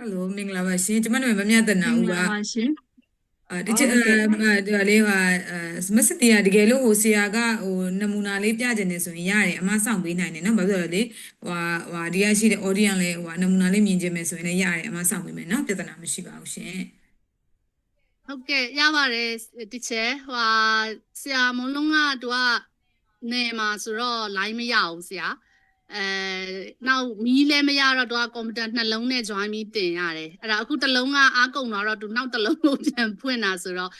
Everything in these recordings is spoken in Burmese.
Hello မင်္ဂလာပါရှင်ကျမတို့မမြတ်တနာဦးပါဒီဟုတ်ကဲ့ဒီလေးဟာမစတီးရတကယ်လို့ဟိုဆရာကဟိုနမူနာလေးပြခြင်းနေဆိုရင်ရတယ်အမဆောင်ပေးနိုင်တယ်နော်ဘာဖြစ်လို့လဲဟိုဒီရရှိတဲ့ audience လေးဟိုနမူနာလေးမြင်ခြင်းမယ်ဆိုရင်လည်းရတယ်အမဆောင်ပေးမယ်နော်ပြဿနာမရှိပါဘူးရှင်ဟုတ်ကဲ့ရပါတယ်တီချာဆရာမုံလုံးကသူကနေမှာဆိုတော့ line မရအောင်ဆရာနောက်မီးလည်းမရတော့သူကကွန်ပျူတာနှလုံးနဲ့ join ပြီးတင်ရတယ်အဲ့ဒါအခုတစ်လုံးကအားကုန်တော့သူနောက်တစ်လုံးကိုပြန်ဖွင့်တာဆိုတော့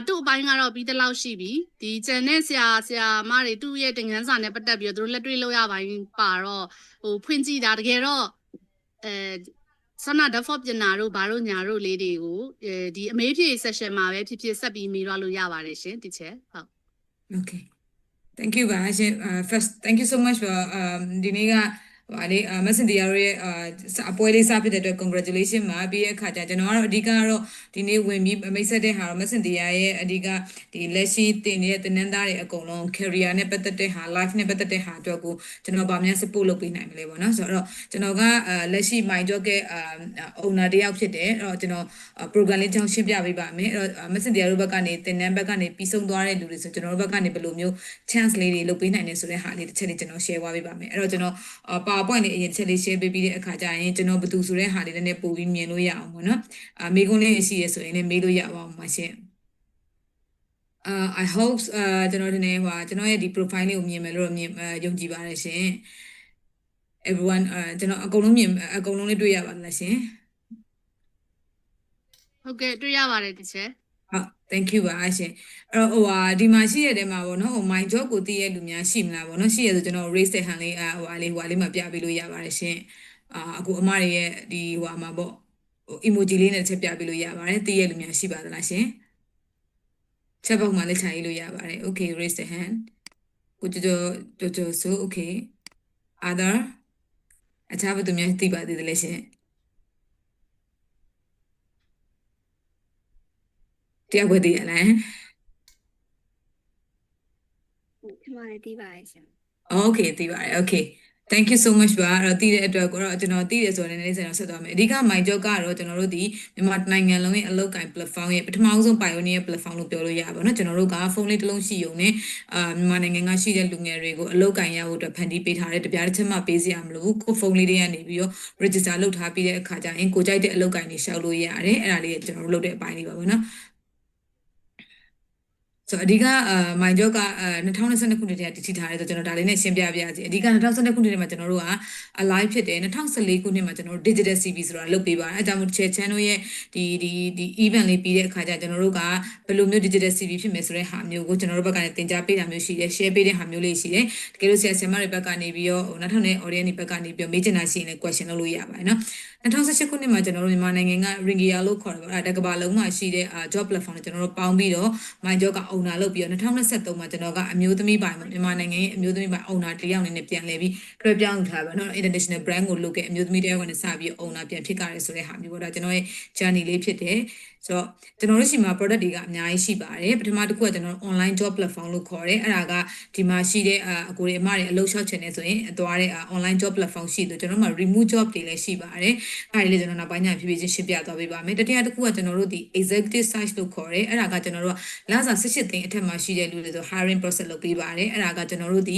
သူ့အပိုင်းကတော့ပြီးတလောက်ရှိပြီဒီကျန်တဲ့ဆရာမတွေသူ့ရဲ့တင်ငန်းစာနဲ့ပတ်သက်ပြီးတော့သူတို့လက်တွေ့လောက်ရပိုင်းပါတော့ဟိုဖွင့်ကြည့်တာတကယ်တော့ဆန္ဒ default ပြင်တာတို့ဘာလို့ညာတို့လေးတွေကိုဒီအမေးဖြေ session မှာပဲဖြစ်ဖြစ်ဆက်ပြီးမေးလို့ရပါတယ်ရှင်တီချာဟုတ် Okay thank you ပါရှင် first thank you so much for ဒီနေ့ကဟာလေမက်ဆင်ဒီယာရဲ့အပွဲလေးစဖြစ်တဲ့အတွက် congratulation ပါပြီးရဲ့အခါကျကျွန်တော်ကတော့အဓိကကတော့ဒီနေ့ဝင်ပြီးမိတ်ဆက်တဲ့ဟာတော့မက်ဆင်ဒီယာရဲ့အဓိကဒီလက်ရှိတင်နေတဲ့တင်နန်းသားတွေအကုန်လုံး career နဲ့ပတ်သက်တဲ့ဟာ life နဲ့ပတ်သက်တဲ့ဟာအတွက်ကိုကျွန်တော်ဗာများ support လုပ်ပေးနိုင်မလဲပေါ့နော်ဆိုတော့ကျွန်တော်ကလက်ရှိ my job ရဲ့owner တယောက်ဖြစ်တယ်အဲ့တော့ကျွန်တော် program လေးကြောင်းရှင်းပြပေးပါမယ်အဲ့တော့မက်ဆင်ဒီယာတို့ဘက်ကနေတင်နန်းဘက်ကနေပြီးဆုံးသွားတဲ့လူတွေဆိုကျွန်တော်တို့ဘက်ကနေဘယ်လိုမျိုး chance လေးတွေလုပ်ပေးနိုင်တယ်ဆိုတဲ့ဟာလေးတစ်ချက်လေးကျွန်တော် share သွားပေးပါမယ်အဲ့တော့ကျွန်တော်PowerPoint လေးအရင်တစ်ချက်လေး share ပေးပြီးတဲ့အခါကျရင်ကျွန်တော်ဘယ်သူဆိုတဲ့ဟာလေးလည်းပို့ပြီးမြင်လို့ရအောင်ပေါ့နော်မေးခွန်းလေးရှိရဆိုရင်လည်းမေးလို့ရအောင်ပါရှင်I hope ကျွန်တော်ဒီနေ့ကျွန်တော်ရဲ့ဒီ profile လေးကိုမြင်မယ်လို့ယုံကြည်ပါတယ်ရှင် everyone ကျွန်တော်အကုန်လုံးလေးတွေ့ရပါလားရှင်ဟုတ်ကဲ့တွေ့ရပါတယ်တချေဟုတ် thank you ပါရှင်အဲ့တော့ဒီမှာရှိရတဲ့မှာပေါ့နော်my job ကိုသိရတဲ့လူများရှိမလားပေါ့နော်ရှိရဆိုကျွန်တော် raise တဲ့ hand လေးလေးမှာပြပေးလို့ရပါတယ်ရှင်အခုအမတွေရဲ့ဒီမှာပေါ့ emoji လေးနဲ့တစ်ချက်ပြပေးလို့ရပါတယ်သိရလူများရှိပါသလားရှင်ချက်ပေါက်မှာလက်ချရေးလို့ရပါတယ် okay raise the hand ကိုကျော်ဆို okay other အခြားဘယ်သူများသိပါသေးတယ်လဲရှင်တရားဝယ်တည်ရလားကျမလည်းသိပါတယ်ရှင် Okay သိပါတယ် Okay thank you so much ပါအဲ့တော့တည်တဲ့အတွက်ကိုတော့ကျွန်တော်တည်တယ်ဆိုရင်လည်းဆက်သွားမယ်အဓိက my job ကတော့ကျွန်တော်တို့ဒီမြန်မာနိုင်ငံလုံးရဲ့အလုပ်ကိုင် platform ရဲ့ပထမဆုံး pioneer platform လို့ပြောလို့ရပါတော့ကျွန်တော်တို့ကဖုန်းလေးတစ်လုံးရှိုံနဲ့မြန်မာနိုင်ငံကရှိတဲ့လူငယ်တွေကိုအလုပ်ကိုင်ရဖို့အတွက်ဖန်တီးပေးထားတဲ့တပြားတစ်ချက်မှပေးစီရမလို့ကိုဖုန်းလေးတွေကနေပြီးတော့ register လုပ်ထားပြီးတဲ့အခါကျရင်ကိုကြိုက်တဲ့အလုပ်ကိုင်တွေရှောက်လို့ရတယ်အဲ့ဒါလေးကျွန်တော်တို့လုပ်တဲ့အပိုင်းလေးပါပဲနော်ဆိုအဓိကmy job က2022ခုနှစ်တည်းကတည်ရှိထားတယ်ဆိုကျွန်တော်ဒါလေးနဲ့ရှင်းပြပြရစီအဓိက2012ခုနှစ်ထဲမှာကျွန်တော်တို့က alive ဖြစ်တယ်2014ခုနှစ်မှာကျွန်တော်တို့ digital CV ဆိုတာလုပ်ပေးပါတယ်အဲဒါကြောင့် channel ရဲ့ဒီ event လေးပြီးတဲ့အခါကျကျွန်တော်တို့ကဘယ်လိုမျိုး digital CV ဖြစ်မယ်ဆိုတဲ့ဟာမျိုးကိုကျွန်တော်တို့ဘက်ကနေသင်ကြားပေးတာမျိုးရှိတယ် share ပေးတဲ့ဟာမျိုးလေးရှိတယ်တကယ်လို့ဆရာဆရာမတွေဘက်ကနေပြီးတော့နောက်ထပ်နဲ့ audience တွေဘက်ကနေပြီးတော့မေးချင်တာရှိရင်လည်း question လုပ်လို့ရပါတယ်နော်2018ခုနှစ်မှာကျွန်တော်တို့မြန်မာနိုင်ငံက Ringia လို့ခေါ်တယ်ပေါ့အဲတကဘာလုံးမှာရှိတဲ့ job platform တွေကျွန်တော်တို့ပေါင်းပြီးတော့ my job က owner လုပ်ပြီးတော့2023မှာကျွန်တော်ကအမျိုးသမီးပိုင်းမြန်မာနိုင်ငံရဲ့အမျိုးသမီးပိုင်း owner တယောက်အနေနဲ့ပြန်လဲပြီးလွှဲပြောင်းထားပါတော့ international brand ကိုလုပ်ခဲ့အမျိုးသမီးတယောက်ကနေစပြီး owner ပြန်ဖြစ်ကြရဲဆိုတဲ့ဟာမျိုးပေါ့ဒါကျွန်တော်ရဲ့ journey လေးဖြစ်တယ်ဆိုတော့ကျွန်တော်တို့ရှိမှာ product တွေကအများကြီးရှိပါတယ်ပထမတစ်ခုကကျွန်တော် online job platform လို့ခေါ်တယ်အဲ့ဒါကဒီမှာရှိတဲ့အကိုတွေအမတွေအလုပ်လျှောက်ချင်နေဆိုရင်သွားတဲ့ online job platform ရှိတယ်ကျွန်တော်တို့မှာ remote job တွေလည်းရှိပါတယ်အဲ့ဒီလေကျွန်တော်နောက်ပိုင်းညဖြည်းဖြည်းချင်းရှင်းပြသွားပေးပါမယ်တတိယတစ်ခုကကျွန်တော်တို့ဒီ executive search လို့ခေါ်တယ်အဲ့ဒါကကျွန်တော်တို့ကလစာ18သိန်းအထက်မှာရှိတဲ့လူတွေဆို hiring process လုပ်ပေးပါတယ်အဲ့ဒါကကျွန်တော်တို့ဒီ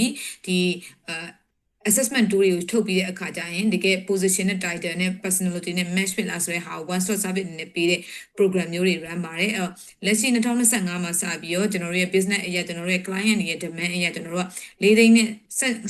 assessment tool တွေကိုထုတ်ပြီးတဲ့အခါကျရင်တကယ် position နဲ့ title နဲ့ personality နဲ့ match ဖြစ်လားဆိုတဲ့ဟာ one stop service နဲ့ပေးတဲ့ program မျိုးတွေ run ပါတယ်အဲ့တော့လက်ရှိ2025မှာစပြီးတော့ကျွန်တော်တို့ရဲ့ business အရာကျွန်တော်တို့ရဲ့ client တွေရဲ့ demand အရာကျွန်တော်တို့က4သိန်းနဲ့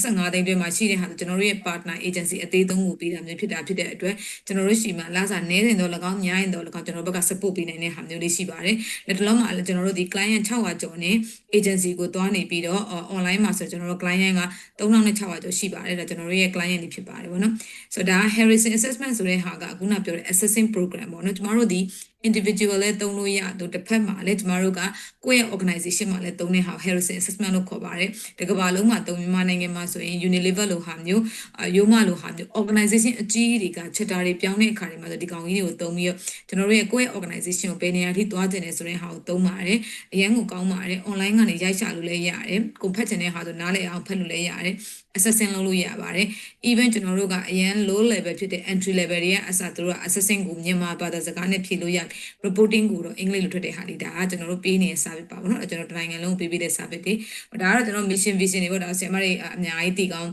15သိန်းတွင်မှာရှိတဲ့ဟာကျွန်တော်တို့ရဲ့ partner agency အသေးသုံးကိုပေးတာမျိုးဖြစ်တဲ့အတွက်ကျွန်တော်တို့ရှိမှာလာစားနည်းနေတော့၎င်းများရင်တော့၎င်းကျွန်တော်တို့ဘက်က support ပေးနိုင်တဲ့ဟာမျိုးလေးရှိပါတယ်လက်တလုံးမှာကျွန်တော်တို့ဒီ client 600ကျော်နဲ့ agency ကိုတွားနေပြီးတော့ online မှာဆိုကျွန်တော်တို့ client က3600ကျော်ရှိပါတယ်ဒါကျွန်တော်တို့ရဲ့ client တွေဖြစ်ပါတယ်ဗောနော်ဆိုတော့ဒါ Harrison assessment ဆိုတဲ့ဟာကအခုနပြောတဲ့ assessing program ပေါ့နော်ကျွန်တော်တို့ဒီ individual လဲတုံးလို့ရတော့တစ်ဖက်မှာလဲကျမတို့ကကိုယ့်ရဲ့ organization မှာလဲတုံးတဲ့ဟာ Harrison assessment လို့ခေါ်ပါတယ်တကဘာလုံးမှာတုံးမြန်မာနိုင်ငံမှာဆိုရင် Unilever လို့ဟာမျိုးရိုးမလို့ဟာမျိုး organization အကြီးတွေကချက်တာတွေပြောင်းတဲ့အခါတွေမှာဆိုဒီကောင်ကြီးတွေကိုတုံးပြီးတော့ကျွန်တော်တို့ရဲ့ကိုယ့်ရဲ့ organization ကိုဘယ်နေရာထိသွားကျင်နေဆိုတဲ့ဟာကိုတုံးပါတယ်အရန်ကိုကောင်းပါတယ် online ကနေရိုက်ချလို့လဲရတယ်ကိုဖတ်ချင်တဲ့ဟာဆိုနားလည်အောင်ဖတ်လို့လဲရတယ် assessing လုပ်လို့ရပါတယ် even ကျွန်တော်တို့ကအရန် low level ဖြစ်တဲ့ entry level တွေကအစားတို့က assessing ကိုမြန်မာဘာသာစကားနဲ့ဖြေလို့ရ reporting ကိုတော့အင်္ဂလိပ်လိုထွက်တဲ့ဟာလေးဒါကကျွန်တော်တို့ပေးနေတဲ့ service ပါဘောနော်ကျွန်တော်တို့နိုင်ငံလုံးပေးပေးတဲ့ service တွေဒါကတော့ကျွန်တော် mission vision တွေပေါ့ဒါဆရာမတွေအများကြီးတည်ကောင်း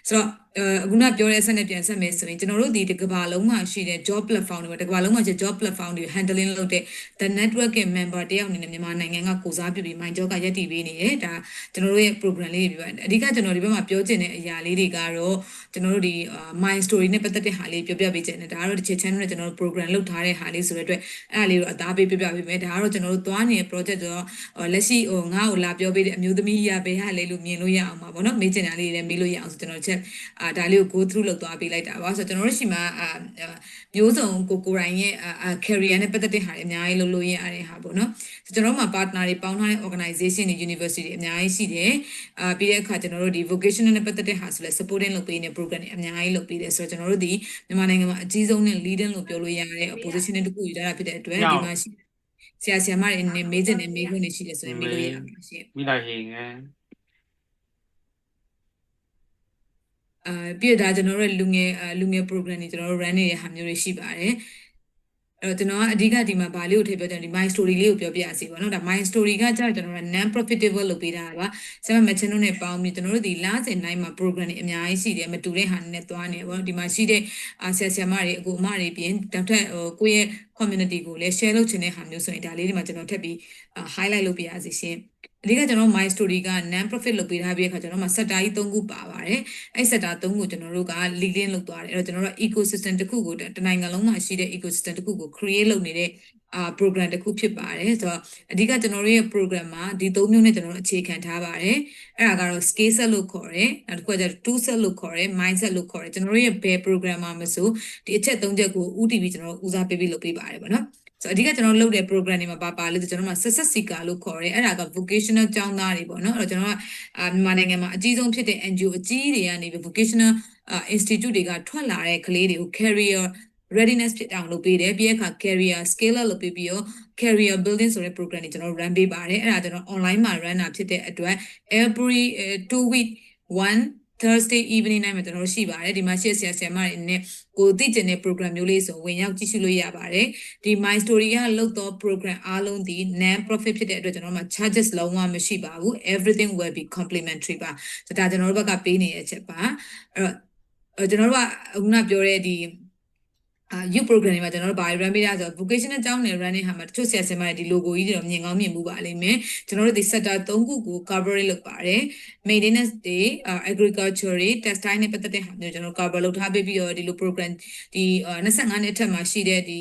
ဆိုတော့အခုနပြောတဲ့ဆက်နဲ့ပြန်ဆက်မယ်ဆိုရင်ကျွန်တော်တို့ဒီတကဘာလုံးမှာရှိတဲ့ job platform တွေတကဘာလုံးမှာရှိတဲ့ job platform တွေ handling လုပ်တဲ့ the network ရဲ့ member တယောက်အနေနဲ့မြန်မာနိုင်ငံကကိုစားပြုပြီး mind job ကရက်တည်ပေးနေတယ်ဒါကျွန်တော်တို့ရဲ့ program လေးတွေပြပါအဓိကကျွန်တော်ဒီဘက်မှာပြောချင်တဲ့အရာလေးတွေကတော့ကျွန်တော်တို့ဒီ my story နဲ့ပတ်သက်တဲ့ဟာလေးပြောပြပေးချင်တယ်ဒါကတော့ဒီ channel နဲ့ကျွန်တော်တို့ program လုပ်ထားတဲ့ဟာလေးဆိုတဲ့အတွက်အဲ့ဒါလေးကိုအသားပေးပြပြပေးမယ်ဒါကတော့ကျွန်တော်တို့သွားနေတဲ့ project ဆိုတော့လက်ရှိငါ့ကိုလာပြောပေးတဲ့အမျိုးသမီးရပဲဟာလေးလို့မြင်လို့ရအောင်ပါဗောနော်မေးချင်တာလေးတွေလည်းမေးလို့ရအောင်ဆိုကျွန်တော်ချက်ဒါလေးကို go through လုပ်သွားပေးလိုက်တာပါဆိုတော့ကျွန်တော်တို့ရှိမှာမျိုးစုံကိုရိုင်းရဲ့career နဲ့ပတ်သက်တဲ့ဟာတွေအများကြီးလုပ်လို့ရတဲ့ဟာပေါ့နော်ဆိုကျွန်တော်တို့မှာ partner တွေပေါင်းထားတဲ့ organization တွေ university တွေအများကြီးရှိတယ်ပြီးတဲ့အခါကျွန်တော်တို့ဒီ vocational နဲ့ပတ်သက်တဲ့ဟာဆိုလဲ supporting လုပ်ပေးနေ program တွေအများကြီးလုပ်ပေးတယ်ဆိုတော့ကျွန်တော်တို့ဒီမြန်မာနိုင်ငံမှာအကြီးဆုံးနဲ့ leading လို့ပြောလို့ရတဲ့ position တစ်ခုယူထားတာဖြစ်တဲ့အတွက်ဒီမှာရှိဆရာမတွေအနေနဲ့မေးချင်တဲ့မေးခွန်းတွေရှိတယ်ဆိုရင်မေးလို့ရပါရှင့်မိလိုက်ရင်ပြီးတော့ဒါကျွန်တော်တို့လူငယ် program တွေကျွန်တော်တို့ run နေတဲ့ဟာမျိုးတွေရှိပါတယ်အဲ့တော့ကျွန်တော်ကအဓိကဒီမှာဗာလေးကိုထည့်ပြောချင်တယ်ဒီ my story လေးကိုပြောပြရစီပေါ့နော်ဒါ my story ကကြာကျွန်တော်တို့ non profitable လုပ်ပေးတာပါဆရာမ channel နဲ့ပေါင်းပြီးကျွန်တော်တို့ဒီလစဉ်တိုင်းမှာ program တွေအများကြီးရှိတယ်မတူတဲ့ဟာနဲ့သွားနေပေါ့ဒီမှာရှိတဲ့ဆရာမတွေအကူအမတွေပြင်တောက်ထက်ကိုယ့်ရဲ့ community ကိုလည်း share လုပ်ချင်တဲ့ဟာမျိုးဆိုရင်ဒါလေးဒီမှာကျွန်တော်ထပ်ပြီး highlight လုပ်ပြရစီရှင်အဓိကကျွန်တော် my story က non profit လုပ်ပေးထားပြီးအခါကျွန်တော်မှာ sector ကြီး3ခုပါပါတယ်အဲ့ sector 3ခုကျွန်တော်တို့က leading လုပ်သွားတယ်အဲ့တော့ကျွန်တော်တို့ ecosystem တစ်ခုကိုတနိုင်ငံလုံးမှာရှိတဲ့ ecosystem တစ်ခုကို create လုပ်နေတဲ့program တစ်ခုဖြစ်ပါတယ်ဆိုတော့အဓိကကျွန်တော်တို့ရဲ့ program မှာဒီ3မျိုးနဲ့ကျွန်တော်တို့အခြေခံထားပါတယ်အဲ့ဒါကတော့ scale set လို့ခေါ်တယ်နောက်တစ်ခုကကျတော့ tool set လို့ခေါ်တယ် mindset လို့ခေါ်တယ်ကျွန်တော်တို့ရဲ့ဘယ် program မှာမဆိုဒီအချက်3ချက်ကိုဦးတည်ပြီးကျွန်တော်တို့ဦးစားပေးလုပ်ပေးပါတယ်ပေါ့နော်ဆိုအဓိကကျွန်တော်လုပ်တဲ့ program တွေမှာပါလို့ကျွန်တော်တို့ success seeker လို့ခေါ်တယ်အဲ့ဒါက vocational ကျောင်းသားတွေပေါ့နော်အဲ့တော့ကျွန်တော်ကမြန်မာနိုင်ငံမှာအကြီးဆုံးဖြစ်တဲ့ NGO အကြီးတွေကနေ vocational institute တွေကထွက်လာတဲ့ကလေးတွေကို career readiness ဖြစ်အောင်လုပ်ပေးတယ်ပြီးတဲ့အခါ career scaler လုပ်ပေးပြီးတော့ career building ဆိုတဲ့ program တွေကျွန်တော် run ပေးပါတယ်အဲ့ဒါကျွန်တော် online မှာ run တာဖြစ်တဲ့အတွက် every 2 week 1 Thursday evening night မှာကျွန်တော်ရှိပါတယ်ဒီမှာရှေ့ဆရာမတွေနဲ့ကိုသိကျင်တဲ့ program မျိုးလေးဆိုဝင်ရောက်ကြည့်ရှုလို့ရပါတယ်ဒီ my story ကလုပ်တော့ program အားလုံးဒီ non profit ဖြစ်တဲ့အတွက်ကျွန်တော်တို့မှာ charges လုံးဝမရှိပါဘူး everything will be complimentary ပါဆိုတော့ဒါကျွန်တော်တို့ဘက်ကပေးနေတဲ့အချက်ပါအဲ့တော့ကျွန်တော်တို့ကခုနပြောတဲ့ဒီyouth program တွေမှာကျွန်တော်တို့ဘာ run ပေးရဆိုတော့ vocational ကျောင်းနယ် run တဲ့ဟာမှာတချို့ဆရာဆရာမတွေဒီ logo ကြီးတွေတော့မြင်ကောင်းမြင်မှုပါလိမ့်မယ်ကျွန်တော်တို့ဒီ sector 3ခုကို coverage လုပ်ပါတယ် maintenance တွေ agriculture တွေ textile နဲ့ပတ်သက်တဲ့ဟာမျိုးကျွန်တော် cover လုပ်ထားပေးပြီးတော့ဒီလို program ဒီ25နှစ်အထက်မှာရှိတဲ့ဒီ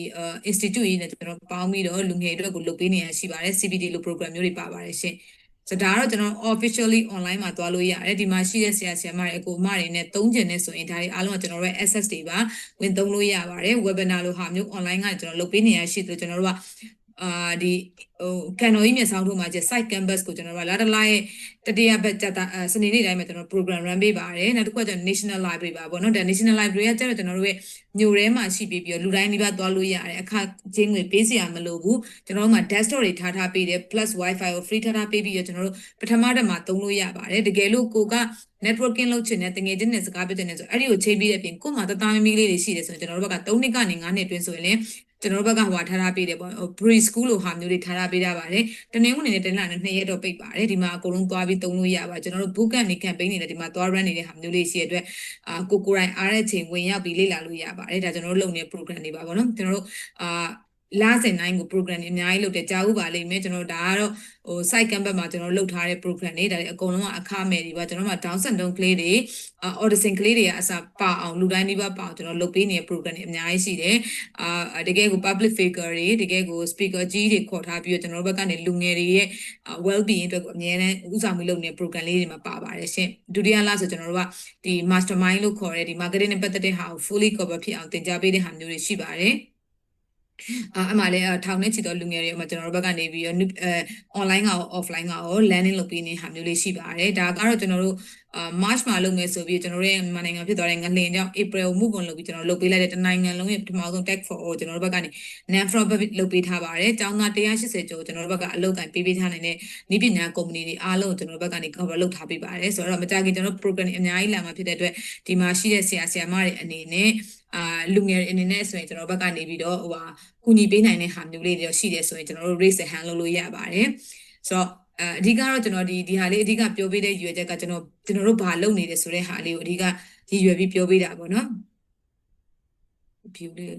institute ကြီးနဲ့ကျွန်တော်ပေါင်းပြီးတော့လူငယ်တွေကိုလုပ်ပေးနေရရှိပါတယ် CBD လို program မျိုးတွေပါပါတယ်ရှင်ဆိုတော့ဒါကတော့ကျွန်တော် officially online မှာသွားလို့ရတယ်ဒီမှာရှိတဲ့ဆရာဆရာမတွေအကူအမတွေနဲ့သုံးကျင်နေဆိုရင်ဒါတွေအားလုံးကကျွန်တော်တို့ရဲ့ access တွေပါဝင်သုံးလို့ရပါတယ် webinar လိုဟာမျိုး online ကကျွန်တော်လုပ်ပေးနေရရှိတယ်ကျွန်တော်တို့ကဒီကန်တော်ကြီးမြေဆောင်ထုတ်မှာကျ site campus ကိုကျွန်တော်တို့ကလာတလာရဲ့တတိယဘက်စနေနေ့တိုင်းမှာကျွန်တော် program run ပေးပါတယ်နောက်တစ်ခုကကျွန်တော် national library ပါပေါ့နော်ဒါ national library ကကျတော့ကျွန်တော်တို့ရဲ့မြို့ထဲမှာရှိပြီးလူတိုင်းဒီဘက်သွားလို့ရတယ်အခချင်းငွေပေးစရာမလိုဘူးကျွန်တော်တို့မှာ desktop တွေထားပေးတယ် plus wifi ကို free ထားပေးပြီးတော့ကျွန်တော်တို့ပထမတက်မှာသုံးလို့ရပါတယ်တကယ်လို့ကိုက networking လုပ်ချင်တဲ့တကယ်ချင်းနဲ့စကားပြောချင်တဲ့ဆိုအဲ့ဒီကိုချိန်ပြီးတဲ့ပြင်ကို့မှာတသားမီးလေးတွေရှိတယ်ဆိုရင်ကျွန်တော်တို့ဘက်က3နှစ်ကနေ9နှစ်တွင်းဆိုရင်လည်းကျွန်တော်တို့ဘက်ကဟိုထားပေးတယ်ပေါ့ pre school လိုဟာမျိုးတွေထားပေးတာပါတယ်တနင်္ဂနွေနဲ့တနင်္လာနဲ့2ရက်တော့ပိတ်ပါတယ်ဒီမှာအကုန်လုံးသွားပြီးသုံးလို့ရပါကျွန်တော်တို့ boot camp တွေ campaign တွေလည်းဒီမှာသွား run နေတဲ့ဟာမျိုးလေးရှိတဲ့အတွက်ကိုရိုင်းအားတဲ့ချိန်ဝင်ရောက်ပြီးလေ့လာလို့ရပါတယ်ဒါကျွန်တော်တို့လုပ်နေတဲ့ program တွေပါပေါ့နော်ကျွန်တော်တို့လာစဉ်တိုင်းကို program တွေအများကြီးလုပ်တယ်ကြားဥပါလိမ့်မယ်ကျွန်တော်တို့ဒါကတော့site campus မှာကျွန်တော်လုပ်ထားတဲ့ program တွေဒါတွေအကုန်လုံးကအခမဲ့တွေပါကျွန်တော်တို့မှာ down syndrome ကလေးတွေautism ကလေးတွေကအစားပါအောင်လူတိုင်းဒီပါပါအောင်ကျွန်တော်လုပ်ပေးနေတဲ့ program တွေအများကြီးရှိတယ်တကယ်ကို public figure တွေတကယ်ကို speaker ကြီးတွေခေါ်ထားပြီးတော့ကျွန်တော်တို့ဘက်ကနေလူငယ်တွေရဲ့ well being အတွက်ကိုအများနဲ့ဥဆောင်ပြီးလုပ်နေတဲ့ program လေးတွေမှာပါပါတယ်ရှင်ဒုတိယလဆိုကျွန်တော်တို့ကဒီ mastermind လို့ခေါ်တဲ့ဒီ marketing နဲ့ပတ်သက်တဲ့ဟာကို fully cover ဖြစ်အောင်သင်ကြားပေးတဲ့ဟာမျိုးတွေရှိပါတယ် အမှလည်းထောင်နဲ့ချီတော့လူငယ်တွေမှာကျွန်တော်တို့ဘက်ကနေပြီးတော့online ကရော offline ကရော learning လုပ်ပေးနေဟာမျိုးလေးရှိပါတယ်ဒါကတော့ကျွန်တော်တို့March မှာလုပ်မယ်ဆိုပြီးကျွန်တော်တို့ရဲ့မြန်မာနိုင်ငံဖြစ်သွားတဲ့ငလင်ကြောင့် April ကို move on လုပ်ပြီးကျွန်တော်လုပ်ပေးလိုက်တဲ့တနိုင်ငံလုံးရဲ့ပထမဆုံး tech for all ကျွန်တော်တို့ဘက်ကနေ non profit လုပ်ပေးထားပါတယ်ကျောင်းသား180ကျော်ကျွန်တော်တို့ဘက်ကအလုပ်ကိုင်ပေးထားနိုင်တဲ့နည်းပညာကုမ္ပဏီတွေအားလုံးကျွန်တော်တို့ဘက်ကနေ cover လုပ်ထားပေးပါတယ်ဆိုတော့မကြခင်ကျွန်တော်တို့ program တွေအများကြီးလာမှာဖြစ်တဲ့အတွက်ဒီမှာရှိတဲ့ဆရာမတွေအနေနဲ့လူငယ်တွေအနေနဲ့ဆိုရင်ကျွန်တော်ဘက်ကနေပြီးတော့ကူညီပေးနိုင်တဲ့ဟာမျိုးလေးတွေရှိတယ်ဆိုရင်ကျွန်တော်တို့ raise a hand လုပ်လို့ရပါတယ်ဆိုတော့အဓိကတော့ကျွန်တော်ဒီဟာလေးအဓိကပြောပေးတဲ့ရွယ်ချက်ကကျွန်တော်တို့ဘာလုပ်နေတယ်ဆိုတဲ့ဟာလေးကိုအဓိကရည်ရွယ်ပြီးပြောပေးတာပေါ့နော် view လေး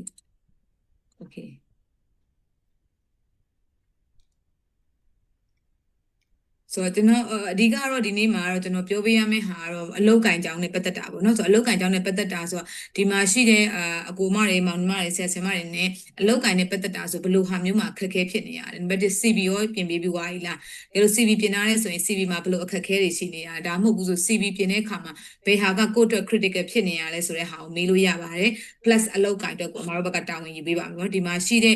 okayဆိုတော့ကျွန်တော်အဓိကတော့ဒီနေ့မှာတော့ကျွန်တော်ပြောပေးရမယ့်ဟာကတော့အလုတ်ကင်ကြောင်းနဲ့ပတ်သက်တာပေါ့နော်ဆိုတော့အလုတ်ကင်ကြောင်းနဲ့ပတ်သက်တာဆိုတော့ဒီမှာရှိတဲ့အကိုမတွေမောင်နှမတွေဆရာဆရာမတွေနဲ့အလုတ်ကင်နဲ့ပတ်သက်တာဆိုဘယ်လိုဟာမျိုးမှာအခက်အခဲဖြစ်နေရတယ်နံပါတ်1 CV ရောပြင်ပေးပြီးွားပြီလားဒါလို့ CV ပြင်ထားရဲဆိုရင် CV မှာဘယ်လိုအခက်အခဲတွေရှိနေရဒါမှမဟုတ်ဘူးဆို CV ပြင်တဲ့အခါမှာဘယ်ဟာကကိုယ့်အတွက် critical ဖြစ်နေရလဲဆိုတဲ့ဟာကိုမေးလို့ရပါတယ် plus အလုတ်ကင်အတွက်ကိုအမတို့ဘက်ကတာဝန်ယူပေးပါမယ်နော်ဒီမှာရှိတဲ့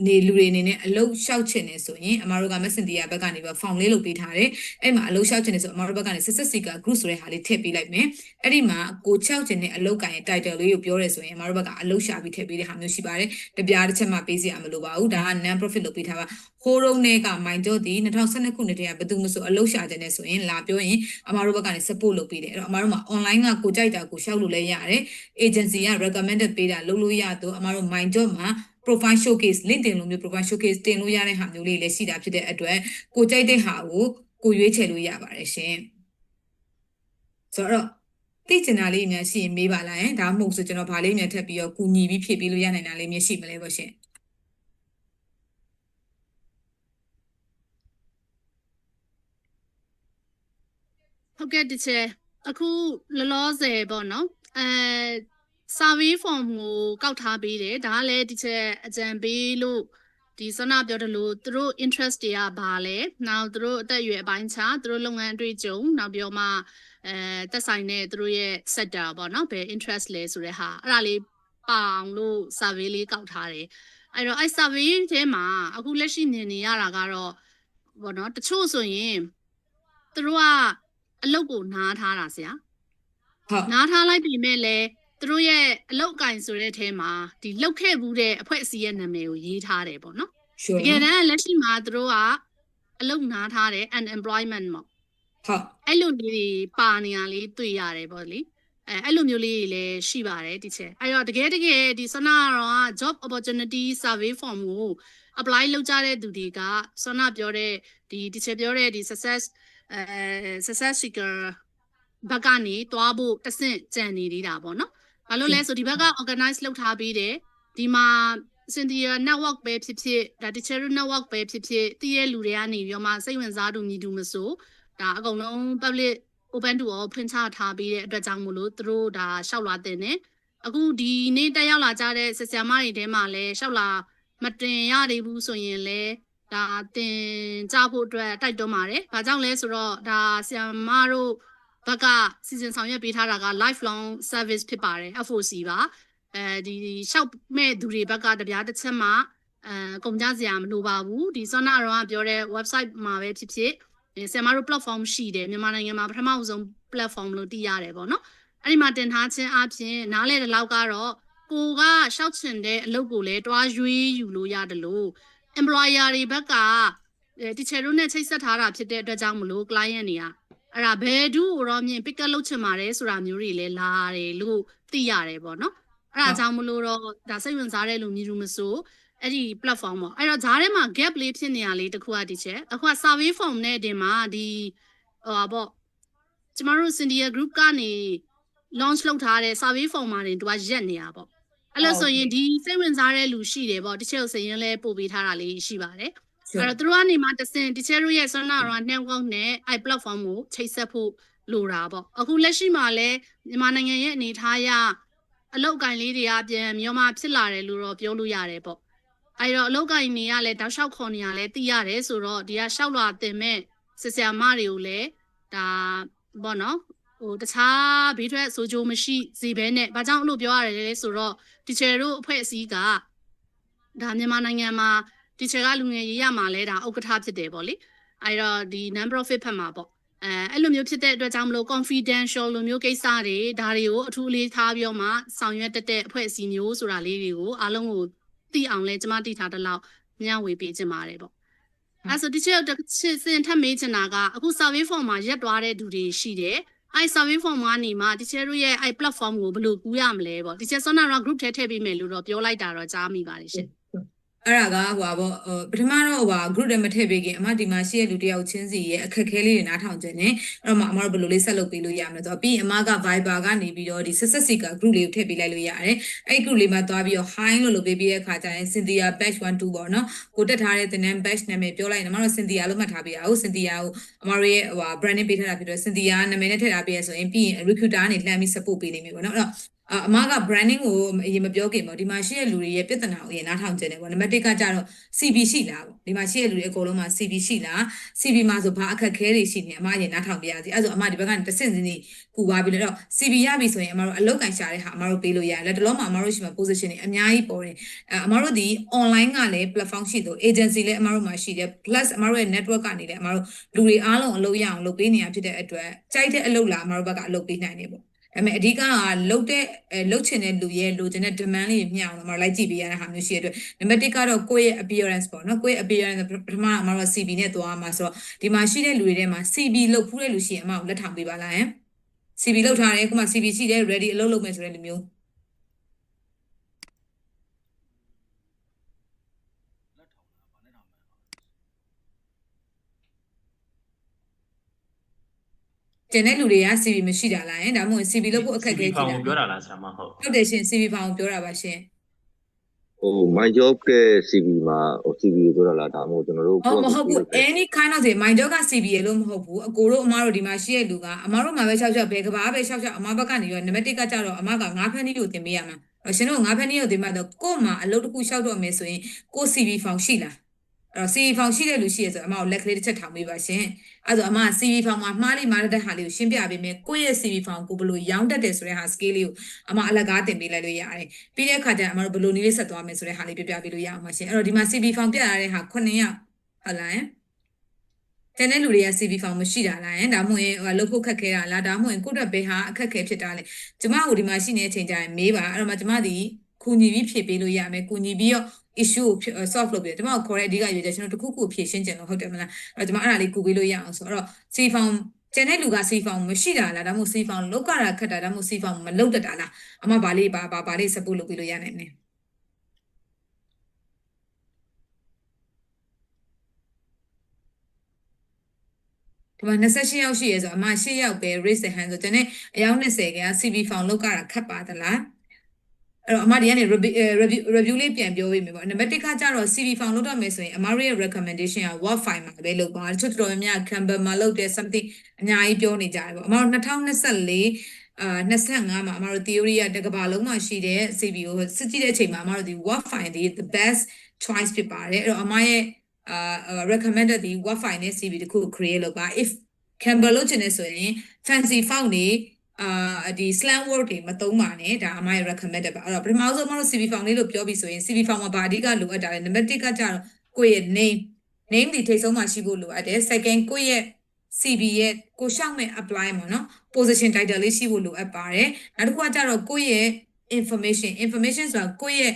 နေလူတွေအနေနဲ့အလုတ်လျှောက်ချင်နေဆိုရင်အမတို့က Messenger ဘက်ကနေပြီး form လေးလုပ်ပေးထားတယ်အဲ့မှာအလုတ်လျှောက်ချင်နေဆိုအမတို့ဘက်ကနေ success seeker group ဆိုတဲ့ဟာလေးထည့်ပေးလိုက်မယ်အဲ့ဒီမှာကိုချောက်ချင်တဲ့အလုတ်ကင်ရဲ့ title လေးကိုပြောရဲဆိုရင်အမတို့ဘက်ကအလုတ်ရှာပြီးထည့်ပေးတဲ့ဟာမျိုးရှိပါတယ်တပြားတစ်ချက်မှပေးစီရမလိုပါဘူးဒါက non profit လုပ်ပေးထားပါဟိုးရုံးနဲ့ကမိုင်ကျော်ဒီ2012ခုနှစ်တည်းကဘယ်သူမှဆိုအလုတ်ရှာချင်နေဆိုရင်လာပြောရင်အမတို့ဘက်ကနေ support လုပ်ပေးတယ်အဲ့တော့အမတို့မှာ online ကကိုကြိုက်တာကိုရှောက်လို့လည်းရတယ် agency က recommended ပေးတာလုပ်လို့ရတော့အမတို့မိုင်ကျော်မှာprofile showcase LinkedIn လိုမျိုး profile showcase တင်လို့ရတဲ့ဟာမျိုးလေးလည်းရှိတာဖြစ်တဲ့အတွက်ကိုကြိုက်တဲ့ဟာကိုရွေးချယ်လို့ရပါတယ်ရှင်ဆိုတော့သိချင်တာလေးများရှိရင်မေးပါလားယင်ဒါမှမဟုတ်ဆိုကျွန်တော်ဗာလေးများထပ်ပြီးတော့ကူညီပြီးဖြည့်ပေးလို့ရနိုင်တာလေးများရှိမလဲပေါ့ရှင်ဟုတ်ကဲ့တချေအခုလောလောဆယ်ပေါ့နော်survey form ကိုကောက်ထားပေးတယ်ဒါကလည်းဒီချက်အကြံပေးလို့ဒီစနပြောတယ်လို့သူတို့ interest တွေကဘာလဲနောက်သူတို့အသက်အရွယ်အပိုင်းခြားသူတို့လုပ်ငန်းအတွေ့အကြုံနောက်ပြီးတော့မှသက်ဆိုင်တဲ့သူတို့ရဲ့ sector ပေါ့နော်ဘယ် interest လဲဆိုတဲ့ဟာအဲ့ဒါလေးပအောင်လို့ survey လေးကောက်ထားတယ်အဲ့တော့အဲ့ survey ထဲမှာအခုလက်ရှိမြင်နေရတာကတော့ပေါ့နော်တချို့ဆိုရင်သူတို့ကအလုပ်ကိုနားထားတာဆရာဟုတ်နားထားလိုက်ပြီမဲ့လဲသူတို့ရဲ့အလုတ်ကင်ဆိုတဲ့ထဲမှာဒီလောက်ခဲ့ဘူးတဲ့အဖွဲ့အစည်းရဲ့နာမည်ကိုရေးထားတယ်ပေါ့နော်တကယ်တမ်းလက်ရှိမှာသူတို့ကအလုတ်နားထားတယ် unemployment ပေါ့ဟုတ်အဲ့လိုလေးပါနေရလေးတွေ့ရတယ်ပေါ့လေအဲ့လိုမျိုးလေးတွေလည်းရှိပါတယ်ဒီချက်အဲ့တော့တကယ်ဒီဆနာတော့ job opportunity survey form ကို apply လုပ်ကြတဲ့သူတွေကဆနာပြောတဲ့ဒီချက်ပြောတဲ့ဒီ success seeker ဘက်ကနေတွားဖို့တဆင့်ကြံနေသေးတာပေါ့နော်ဘာလို့လဲဆိုဒီဘက်က organize လုပ်ထားပြီးတယ်ဒီမှာ Cynthia network ပဲဖြစ်ဖြစ်ဒါ teacher network ပဲဖြစ်ဖြစ်တည်ရဲ့လူတွေကနေပြီးတော့မှစိတ်ဝင်စားသူမြည်သူမဆိုဒါအကုန်လုံး public open to all ဖွင့်ချထားပြီးတဲ့အတွက်ကြောင့်မို့လို့သူတို့ဒါရှောက်လာတင်တယ်အခုဒီနေ့တက်ရောက်လာကြတဲ့ဆရာမတွေထဲမှာလည်းရှောက်လာမတင်ရသေးဘူးဆိုရင်လည်းဒါတင်ကြဖို့အတွက်တိုက်တွန်းပါတယ်။ဘာကြောင့်လဲဆိုတော့ဒါဆရာမတို့ဘက်ကစီစဉ်ဆောင်ရွက်ပေးထားတာက lifelong service ဖြစ်ပါတယ် FOC ပါဒီရှောက်မဲ့သူတွေဘက်ကတပြားတစ်ချက်မှကုန်ကြစရာမလိုပါဘူးဒီစောနာရောကပြောတဲ့ website မှာပဲဖြစ်ဖြစ်ဆရာမတို့ platform ရှိတယ်မြန်မာနိုင်ငံမှာပထမဆုံး platform လို့သိရတယ်ပေါ့နော်အဲ့ဒီမှာတင်ထားခြင်းအပြင်နားလဲတဲ့လောက်ကတော့ကိုကရှောက်ချင်တဲ့အလုပ်ကိုလည်းတွားရွေးယူလို့ရတယ်လို့ employer တွေဘက်ကteacher တို့နဲ့ချိတ်ဆက်ထားတာဖြစ်တဲ့အတွက်ကြောင့်မလို့ client တွေကအဲ့ဒါဘယ်သူ့တော့မြင် pick up လုပ်ချင်ပါတယ်ဆိုတာမျိုးတွေလည်းလာတယ်လို့သိရတယ်ပေါ့နော်အဲ့ဒါကြောင့်မလို့တော့ဒါစိတ်ဝင်စားတဲ့လူမျိုးမဆိုအဲ့ဒီ platform ပေါ့အဲ့တော့ဈားထဲမှာ gap လေးဖြစ်နေရလေးတခုတည်းချက်အခုက survey form နဲ့တင်မှာဒီပေါ့ကျမတို့ Cynthia group ကနေ launch လုပ်ထားတဲ့ survey form မှာတင်သူကရက်နေတာပေါ့အဲ့လို့ဆိုရင်ဒီစိတ်ဝင်စားတဲ့လူရှိတယ်ပေါ့တချို့စရင်လဲပို့ပေးထားတာလေးရှိပါတယ်အဲ့တော့သူတို့ကနေမှတစင်တချို့ရဲ့ဆွမ်းနာရော network နဲ့အဲ့ platform ကိုချိတ်ဆက်ဖို့လိုတာပေါ့အခုလက်ရှိမှာလဲမြန်မာနိုင်ငံရဲ့အနေထားအရအလောက်ကိုင်လေးတွေကပြန်မြန်မာဖြစ်လာတယ်လို့တော့ပြောလို့ရတယ်ပေါ့အဲ့တော့အလောက်ကိုင်နေရလဲတောက်လျှောက်ခေါ်နေရလဲသိရတယ်ဆိုတော့ဒီကရှောက်လာတင်မဲ့ဆရာမတွေကိုလည်းဒါပေါ့နော်တခြားဘေးထွက်ဆိုကြိုးမရှိစီဘဲနဲ့ဘာကြောင့်အဲ့လိုပြောရတယ်လဲဆိုတော့ teacher တို့အဖွဲ့အစည်းက ဒါမြန်မာနိုင်ငံမှာ teacher ကလူငယ်ရေးရမှာလဲဒါဥက္ကဋ္ဌဖြစ်တယ်ပေါ့လေအဲ့တော့ဒီ non profit ဖက်မှာပေါ့အဲ့လိုမျိုးဖြစ်တဲ့အတွက်ကြောင့်မလို့ confidential လိုမျိုးကိစ္စတွေဒါတွေကိုအထူးအလေးထားပြီးတော့မှဆောင်ရွက်တဲ့အဖွဲ့အစည်းမျိုးဆိုတာလေးတွေကိုအားလုံးကိုသိအောင်လဲကျမသိထားတဲ့လောက်မျှဝေပေးချင်ပါတယ်ပေါ့အဲ့ဆို teacher စင်ထပ်မေးချင်တာကအခု survey form မှာရက်သွားတဲ့သူတွေရှိတယ်အဲ့ survey form ကနေမှ teacher တို့ရဲ့အဲ့ platform ကိုဘယ်လိုကူးရမလဲပေါ့ teacher ဆောနာတော့ group ထဲထည့်ပေးမယ်လို့တော့ပြောလိုက်တာတော့ကြားမိပါတယ်ရှင်အဲ့ဒါကဟိုပါပေါ့ပထမတော့ဟို group ထဲမထည့်ပေးခင်အမဒီမှာရှိတဲ့လူတယောက်ချင်းစီရဲ့အခက်ခဲလေးတွေနားထောင်ခြင်းနဲ့အဲ့တော့မှအမတို့ဘယ်လိုလေးဆက်လုပ်ပေးလို့ရမလဲဆိုတော့ပြီးရင်အမက Viber ကနေပြီးတော့ဒီ success seeker group လေးကိုထည့်ပေးလိုက်လို့ရတယ်အဲ့ group လေးမှာသွားပြီးတော့ hi လို့လုပ်ပေးပြီးတဲ့အခါကျရင် Cynthia batch 1 2ပေါ့နော်ကိုတက်ထားတဲ့သင်တန်း batch နာမည်ပြောလိုက်ရင်အမတို့ Cynthia လို့မှတ်ထားပေးရအောင် Cynthia ကိုအမတို့ရဲ့ဟို branding ပေးထားတာဖြစ်တော့ Cynthia နာမည်နဲ့ထည့်ထားပေးရဆိုရင်ပြီးရင် recruiter ကနေလှမ်းပြီး support ပေးနေပြီပေါ့နော်အဲ့တော့အမက branding ကိုအရင်မပြောခင်ပေါ့ဒီမှာရှိတဲ့လူတွေရဲ့ပြဿနာကိုအရင်နားထောင်ကြတယ်ပေါ့နံပါတ်1ကကြတော့ CV ရှိလားပေါ့ဒီမှာရှိတဲ့လူတွေအကုန်လုံးမှာ CV ရှိလား CV မှာဆိုဘာအခက်ခဲတွေရှိနေအမအရင်နားထောင်ပြရစီအဲ့ဆိုအမဒီဘက်ကနေတစ်ဆင့်စင်းစီကူပါပြီလေတော့ CV ရပြီဆိုရင်အမတို့အလုပ်ကန်ရှာတဲ့ဟာအမတို့ပေးလို့ရတယ်လက်တလုံးမှာအမတို့ရှိမှာ position တွေအများကြီးပေါ်တယ်အမတို့ဒီ online ကလည်း platform ရှိတော့ agency လည်းအမတို့မှာရှိတယ် plus အမတို့ရဲ့ network ကနေလည်းအမတို့လူတွေအားလုံးအလုပ်ရအောင်လုပ်ပေးနေရဖြစ်တဲ့အတွက်ကြိုက်တဲ့အလုပ်လားအမတို့ဘက်ကအလုပ်ပေးနိုင်တယ်ပေါ့ဒါပေမဲ့အဓိကလုတ်ချင်တဲ့လူရဲ့လိုချင်တဲ့ demand လေးမျှအောင်တော့လိုက်ကြည့်ပေးရတဲ့ဟာမျိုးရှိတဲ့အတွက်နံပါတ်1ကတော့ကိုယ့်ရဲ့ appearance ပေါ့နော်ကိုယ့်ရဲ့ appearance ပထမအမတို့ CV နဲ့သွားမှာဆိုတော့ဒီမှာရှိတဲ့လူတွေထဲမှာ CV လုတ်ဖူးတဲ့လူရှိရင်အမကိုလက်ထောင်ပေးပါလားCV လုတ်ထားတယ်ခုမှ CV ရှိတယ် ready အလုပ်လုပ်မယ်ဆိုတဲ့လူမျိုးကျန်တဲ့လူတွေက CV မရှိတာလားဒါမှမဟုတ် CV လုပ်ဖို့အခက်အခဲရှိတာပြောတာလားဆရာမဟုတ်တယ်ရှင် CV ဖောင်ပြောတာပါရှင်ဟို my job က CV မှာဟို CV ပြောတာလားဒါမှမဟုတ်ကျွန်တော်တို့မဟုတ်ဘူး any kind of my job က CV ရလို့မဟုတ်ဘူးအကိုတို့အမတို့ဒီမှာရှိတဲ့လူကအမတို့မှာပဲ6ဘယ်ကဘာပဲ6အမဘက်ကနေရောနံပါတ်1ကကြတော့အမကငါးဖက်နီးကိုတင်ပေးရမှာရှင်တို့ငါးဖက်နီးကိုတင်မှတော့ကို့မှာအလုပ်တစ်ခုလျှောက်တော့မယ်ဆိုရင်ကို့ CV ဖောင်ရှိလားအဲ့တော့ CV ဖောင်ရှိတဲ့လူရှိရဆိုအမကိုလက်ကလေးတစ်ချက်ထောင်ပေးပါရှင်အဲ့ဆိုအမ CV ဖောင်မှာမှားလိမှားတဲ့ဟာလေးကိုရှင်းပြပေးမယ်ကိုယ့်ရဲ့ CV ဖောင်ကိုဘယ်လိုရောင်းတတ်တယ်ဆိုတဲ့ဟာ skill လေးကိုအမအလကားတင်ပေးလိုက်လို့ရတယ်ပြီးတဲ့အခါကျအမတို့ဘယ်လိုနည်းလေးဆက်သွားမယ်ဆိုတဲ့ဟာလေးပြပြပေးလို့ရအောင်ပါရှင်အဲ့တော့ဒီမှာ CV ဖောင်ပြရတဲ့ဟာ9ယောက်ဟုတ်လားတန်းတဲ့လူတွေက CV ဖောင်မရှိတာလားဒါမှမဟုတ်လုပ်ဖို့ခက်ခဲတာလားဒါမှမဟုတ်ကိုယ့်အတွက်ဘယ်ဟာအခက်ခဲဖြစ်တာလဲကျမတို့ဒီမှာရှိနေတဲ့အချိန်ကျရင်မေးပါအဲ့တော့မှကျမဒီကူညီပြီးဖြည့်ပေးလို့ရမယ်ကူညီပြီးတော့ issue ကို solve လုပ်ပြီးတော့ကျမကိုခေါ်တဲ့အဓိကရွေးချက်ကျွန်တော်တခုခုဖြည့်ရှင်းကြတယ်ဟုတ်တယ်မလားအဲ့တော့ကျမအဲ့ဒါလေးကူပေးလို့ရအောင်ဆိုတော့ CV ဖောင်ကျန်တဲ့လူက CV ဖောင်မရှိတာလားဒါမှမဟုတ် CV ဖောင်လောက်ကတာခက်တာဒါမှမဟုတ် CV ဖောင်မလုပ်တတ်တာလားအမဘာလေး support လုပ်ပေးလို့ရနိုင်မလဲဒီမှာ28ယောက်ရှိရဲဆိုအမ8ယောက်ပဲ raise the hand ဆိုကျွန်တော်အယောက်20က CV ဖောင်လောက်ကတာခက်ပါသလားအဲ့တော့အမဒီကနေ review လေးပြန်ပြောပေးမယ်ပေါ့နံပါတ်1ကကြတော့ CV ဖောင်လုပ်တော့မယ်ဆိုရင်အမတို့ရဲ့ recommendation က Word file မှာပဲလုပ်ပါတချို့တော်တော်များများ Canva မှာလုပ်တယ် something အများကြီးပြောနေကြတယ်ပေါ့အမတို့2024 25မှာအမတို့ theory ကတကဘာလုံးမှာရှိတဲ့ CV ကိုစစ်ကြည့်တဲ့အချိန်မှာအမတို့ဒီ Word file ဒီ the best choice ဖြစ်ပါတယ်အဲ့တော့အမရဲ့recommended ဒီ Word file နဲ့ CV တခု create လုပ်ပါ if Canva လုပ်ချင်နေဆိုရင် fancy font တွေဒီ slang word တွေမသုံးပါနဲ့ဒါအမရဲ့ recommended ပါအဲ့တော့ပထမဆုံးအမတို့ CV font လေးလို့ပြောပြီးဆိုရင် CV font မှာဘာအဓိကလိုအပ်တာလဲနံပါတ်1ကကြတော့ကိုယ့်ရဲ့ name ဒီထိပ်ဆုံးမှာရှိဖို့လိုအပ်တယ် second ကိုယ့်ရဲ့ CV ရဲ့ကိုရှောက်မဲ့ apply ပေါ့နော် position title လေးရှိဖို့လိုအပ်ပါတယ်နောက်တစ်ခုကကြတော့ကိုယ့်ရဲ့ information ဆိုတာကိုယ့်ရဲ့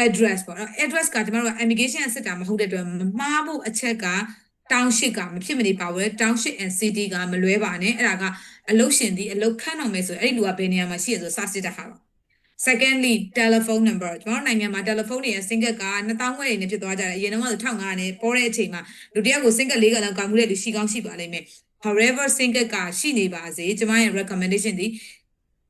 address ပေါ့နော် address ကကျွန်တော်တို့ application စစ်တာမဟုတ်တဲ့အတွက်မမှားဖို့အချက်ကtownship ကမဖြစ်မနေပါဘူး township and city ကမလွဲပါနဲ့အဲ့ဒါကအလုပ်ရှင်ဒီအလုပ်ခန့်တော့မယ်ဆိုအဲ့ဒီလူကဘယ်နေရာမှာရှိရဆိုစစစ်တာဟာပါ secondly telephone number ကျွန်တော်နိုင်ငံမှာ telephone တွေရဲ့ single က2000ခွဲနေဖြစ်သွားကြတယ်အရင်တော့1500နဲ့ပေါ်တဲ့အချိန်မှာလူတယောက်ကို single 4ကလောက်ကောင်းမှုတဲ့လူရှိကောင်းရှိပါလိမ့်မယ် however single ကရှိနေပါစေကျွန်မရဲ့ recommendation ဒီ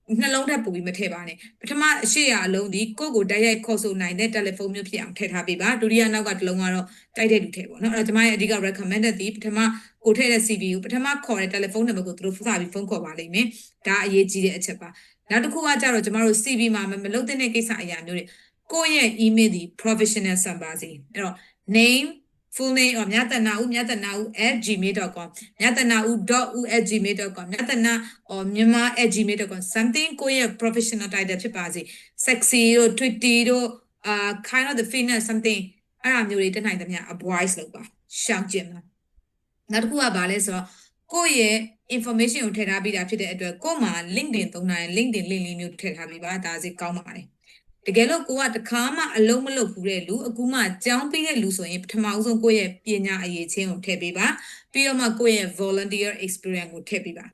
နှလုံးထပ်ပူပြီးမထည့်ပါနဲ့ပထမအရှိရအလုံးဒီကိုယ့်ကိုတိုက်ရိုက်ခေါ်ဆိုနိုင်တဲ့တယ်လီဖုန်းမျိုးဖြစ်အောင်ထည့်ထားပေးပါဒုတိယနောက်ကတစ်လုံးကတော့တိုက်တဲ့လူထည့်ပေါ့နော်အဲ့တော့ကျွန်မရဲ့အဓိက recommended ဒီပထမကိုထည့်တဲ့ CV ကိုပထမခေါ်တဲ့တယ်လီဖုန်းနံပါတ်ကိုသူတို့စပြီးဖုန်းခေါ်ပါလိမ့်မယ်ဒါအရေးကြီးတဲ့အချက်ပါနောက်တစ်ခုကကြတော့ကျွန်တော်တို့ CV မှာမလုပ်တဲ့ကိစ္စအရာမျိုးတွေကိုယ့်ရဲ့ email ဒီ professional ဆန်ပါစေအဲ့တော့ name full name မြတ်တနာဦး @gmail.com မြတ်တနာဦး .u@gmail.com မြတ်တနာ မြန်မာ @gmail.com something ကိုယ့်ရဲ့ professional title ဖြစ်ပါစေ sexy တို့ twitty တို့ kind of the fitness something အဲ့ဒါမျိုးတွေတက်နိုင်တဲ့မြတ် avoid လုပ်ပါရှောင်ကျင်ပါနောက်တစ်ခုကဘာလဲဆိုတော့ကိုယ့်ရဲ့ information ကိုထည့်ထားပြီးတာဖြစ်တဲ့အတွက်ကိုယ်မှာ LinkedIn သုံးနိုင် LinkedIn link လေးမျိုးထည့်ထားပြီးပါဒါစီကောင်းပါတယ်တကယ်လို့ကိုကတခါမှအလုံးမလုပ်ဘူးတဲ့လူအခုမှကြောင်းပြီးတဲ့လူဆိုရင်ပထမဦးဆုံးကိုယ့်ရဲ့ပညာအရေးချင်းကိုထည့်ပေးပါပြီးတော့မှကိုယ့်ရဲ့ volunteer experience ကိုထည့်ပေးပါ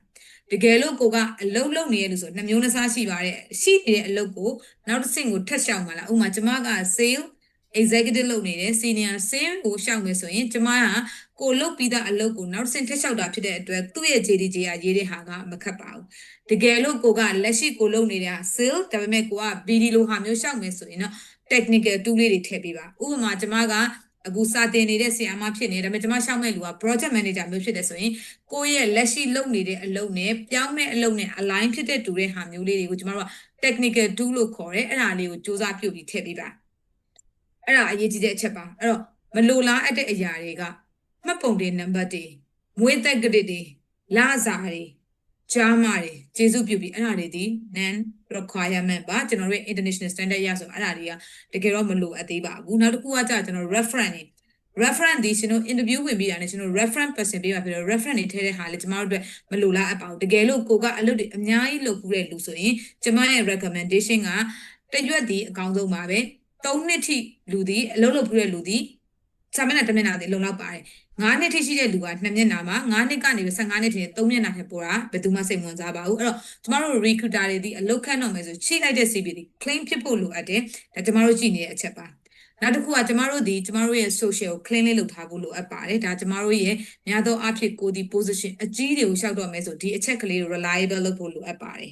တကယ်လို့ကိုကအလုပ်လုပ်နေရလို့ဆို2မျိုးနှစားရှိပါတယ်ရှိနေတဲ့အလုပ်ကိုနောက်တစ်ဆင့်ကိုထပ်ရှောင်ပါလားဥပမာကျမက sale executive လုပ်နေတယ် senior sale ကိုရှောင်မယ်ဆိုရင်ကျမကကိုလုပ်ပြီးသားအလုပ်ကိုနောက်တစ်ဆင့်ထပ်ရှောက်တာဖြစ်တဲ့အတွက်သူ့ရဲ့ JDJ ကရေးတဲ့ဟာကမခက်ပါဘူးတကယ်လို့ကိုကလက်ရှိကိုလုပ်နေတဲ့ sale ဒါပေမဲ့ကိုက BD လိုဟာမျိုးရှောက်မယ်ဆိုရင်တော့ technical tool လေးတွေထည့်ပေးပါဥပမာကျမကအခုစာတင်နေတဲ့ဆရာမဖြစ်နေတယ်ဒါပေမဲ့ကျမရှောက်မဲ့လူက project manager မျိုးဖြစ်တယ်ဆိုရင်ကိုယ့်ရဲ့လက်ရှိလုပ်နေတဲ့အလုပ်နဲ့ပြောင်းမဲ့အလုပ်နဲ့ align ဖြစ်တဲ့တူတဲ့ဟာမျိုးလေးတွေကိုကျမတို့က technical tool လို့ခေါ်တယ်အဲ့ဒါလေးကိုစူးစမ်းပြုတ်ပြီးထည့်ပေးပါအဲ့ဒါအရေးကြီးတဲ့အချက်ပါအဲ့တော့မလိုလားအပ်တဲ့အရာတွေကမှတ်ပုံတွေနံပါတ်တွေမွေးသက်ကလေးတွေလစာတွေကြားမတွေကျေစုပြုတ်ပြီးအဲ့ဒါတွေဒီ non requirement ပါကျွန်တော်တို့ international standard ရဆိုအဲ့ဒါတွေကတကယ်တော့မလိုအပ်သေးပါဘူးနောက်တစ်ခုကကြာကျွန်တော် reference တွေ reference ဒီကျွန်တော် interview ဝင်ပြီးတာနဲ့ကျွန်တော် reference person ပေးပါဖြစ်တော့ reference တွေထည့်တဲ့ဟာလေကျွန်တော်တို့မလိုလားအပ်ပါဘူးတကယ်လို့ကိုကအလုပ်တွေအများကြီးလုပ်ခုတဲ့လူဆိုရင်ကျွန်မရဲ့ recommendation ကတရွက်ဒီအကောင်းဆုံးပါပဲ3နှစ်ထိလူဒီအလုပ်လုပ်ခုတဲ့လူဒီစာမျက်နှာတစ်မျက်နှာတည်းလုံလောက်ပါတယ်9နှစ်ထိရှိတဲ့လူက2မျက်နှာမှာ9နှစ်ကနေ15နှစ်ထိ3မျက်နှာထက်ပေါ်တာဘယ်သူမှစိတ်ဝင်စားပါဘူးအဲ့တော့ကျမတို့ recruiter တွေဒီအလုပ်ခန့်တော့မယ်ဆိုချိလိုက်တဲ့ CV တွေ claim ဖြစ်ဖို့လိုအပ်တယ်ဒါကျမတို့ကြည့်နေတဲ့အချက်ပါနောက်တစ်ခုကကျမတို့ရဲ့ social ကို claim လေးလုပ်ထားဖို့လိုအပ်ပါတယ်ဒါကျမတို့ရဲ့များသောအားဖြင့်ကိုဒီ position အကြီးတွေကိုရှောက်တော့မယ်ဆိုဒီအချက်ကလေးကို reliable လုပ်ဖို့လိုအပ်ပါတယ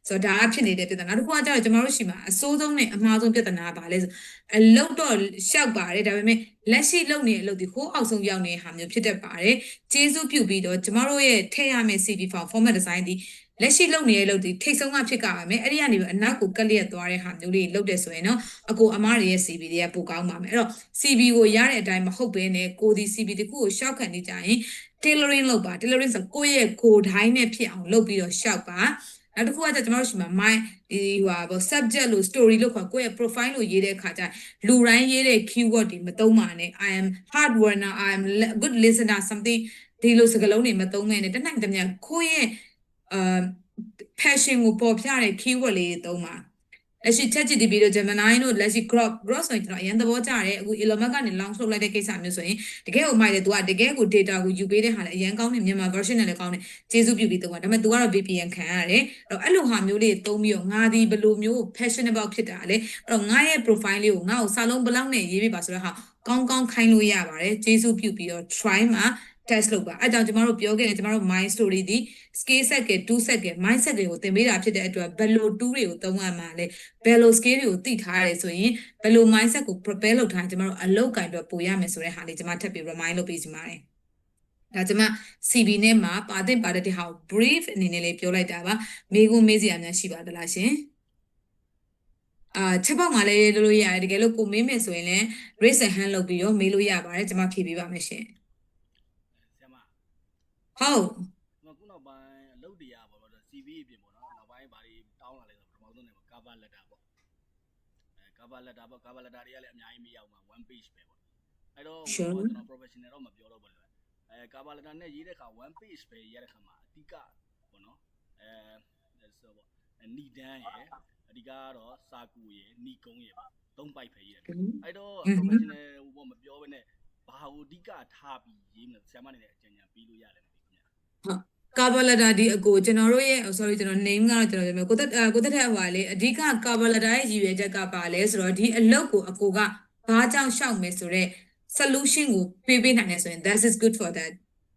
်ဆိုတော့ဒါအဖြစ်နေတဲ့ပြဿနာနောက်တစ်ခုကကျတော့ကျမတို့ရှိမှာအစိုးဆုံးနဲ့အမှားဆုံးပြဿနာကဘာလဲဆိုအလုပ်တော့ရှောက်ပါတယ်ဒါပေမဲ့လက်ရှိလုပ်နေတဲ့အလုပ်ဒီဟိုးအောက်ဆုံးရောက်နေတဲ့ဟာမျိုးဖြစ်တတ်ပါတယ်ကျေးဇူးပြုပြီးတော့ကျမတို့ရဲ့ထည့်ရမယ့် CV file format design ဒီလက်ရှိလုပ်နေတဲ့အလုပ်ဒီထိတ်ဆုံးကဖြစ်ကြပါမယ်အဲ့ဒီကနေပြီးအနောက်ကိုကက်လျက်သွားတဲ့ဟာမျိုးလေးလုပ်တယ်ဆိုရင်တော့အကိုအမတွေရဲ့ CV တွေကပိုကောင်းပါမယ်အဲ့တော့ CV ကိုရတဲ့အတိုင်းမဟုတ်ဘဲနဲ့ကိုဒီ CV တခုကိုရှောက်ခံနေကြရင် tailoring လုပ်ပါ tailoring ဆိုကိုယ့်ရဲ့ကိုယ်တိုင်းနဲ့ဖြစ်အောင်လုပ်ပြီးတော့ရှောက်ပါနောက်တစ်ခုကကျကျွန်တော်တို့ရှိမှာ mind ဒီဟိုပါ subject လို့ story လို့ခေါ်ကိုယ့်ရဲ့ profile လို့ရေးတဲ့အခါကျလူတိုင်းရေးတဲ့ keyword တွေမသုံးပါနဲ့ I am hard worker I am good listener something ဒီလိုစကားလုံးတွေမသုံးမဲ့နဲ့တနိုင်တမျှကိုယ့်ရဲ့passion ကိုပေါ်ပြတဲ့ keyword လေးတွေသုံးပါလက်ရှိ ChatGPT တို့ Gemini တို့လက်ရှိ Grok ဆိုရင်ကျွန်တော်အရင်သဘောကျတယ်အခု Elon Musk ကနေ launch လုပ်လိုက်တဲ့ကိစ္စမျိုးဆိုရင်တကယ်ကိုမိုက်တယ်သူကတကယ်ကို data ကိုယူပေးတဲ့ဟာလည်းအရင်ကောင်းတယ်မြန်မာ version နဲ့လည်းကောင်းတယ်ကျေးဇူးပြုပြီးသုံးပါဒါပေမဲ့ तू ကတော့ VPN ခံရတယ်အဲ့လိုဟာမျိုးလေးသုံးပြီးတော့ငါဒီဘယ်လိုမျိုး passionate ဖြစ်တာလဲအဲ့တော့ငါရဲ့ profile လေးကိုငါ့ကိုစာလုံးဘလောက်နဲ့ရေးပေးပါဆိုတော့ဟာကောင်းကောင်းခိုင်းလို့ရပါတယ်ကျေးဇူးပြုပြီးတော့ try မှာ test လုပ်ပါအဲ့ကြောင့်ကျမတို့ပြောခဲ့တယ်ကျမတို့ mind story ဒီ skill set က two set က mindset တွေကိုသင်ပေးတာဖြစ်တဲ့အတွက်ဘယ်လို tool တွေကိုသုံးရမှာလဲဘယ်လို skill တွေကိုသိထားရတယ်ဆိုရင်ဘယ်လို mindset ကို prepare လုပ်ထားရင်ကျမတို့အလုပ်ကိုင်တော့ပို့ရမယ်ဆိုတဲ့ဟာလေးကျမထပ်ပြီး remind လုပ်ပေးချင်ပါတယ်ဒါကျမ CV နဲ့မှာပါတဲ့တဲ့ဟာ brief အနေနဲ့လေးပြောလိုက်တာပါမေးခွန်းမေးစရာများရှိပါသလားရှင်ချက်ပေါက်မှာလည်းလို့ရတယ်တကယ်လို့ကိုမေးမယ်ဆိုရင်လည်း raise a hand လုပ်ပြီးတော့မေးလို့ရပါတယ်ကျမဖြေပေးပါမယ်ရှင်ဟုတ်ခုနောက်ပိုင်းအလုပ်တရားပေါ့တော့ CV အပြင်ပေါ့နော်နောက်ပိုင်းဘာတွေတောင်းလာလဲဆိုတော့ပထမဆုံးနေမှာ cover letter ပေါ့cover letter ပေါ့ cover letter တွေကလည်းအများကြီးမရောက်မှာ one page ပဲပေါ့အဲ့တော့ကျွန်တော် professional တော့မပြောတော့ဘူးလေcover letter နဲ့ရေးတဲ့ခါ one page ပဲရေးတဲ့ခါမှာအဓိကပေါ့နော်ဆိုပေါ့နီဒန်းရယ်အဓိကကတော့စာကူရယ်နီကုန်းရယ်ပေါ့သုံးပိုက်ပဲရေးတယ်အဲ့တော့ professional ဘောမပြောဘဲနဲ့ဘာကိုအဓိကထားပြီးရေးမလဲဆရာမနေတဲ့အကြံဉာဏ်ပေးလို့ရတယ်cover letter ဒီအကိုကျွန်တော်တို့ရဲ့ sorry ကျွန်တော် name ကတော့ကျွန်တော်ပြောမယ်ကိုတက်တဲ့ဟိုပါလေအဓိက cover letter ရဲ့ရည်ရွယ်ချက်ကပါလဲဆိုတော့ဒီအလုပ်ကိုအကိုကဘာကြောင့်ရှောက်မယ်ဆိုတော့ solution ကိုပေးနိုင်တယ်ဆိုရင် that is good for that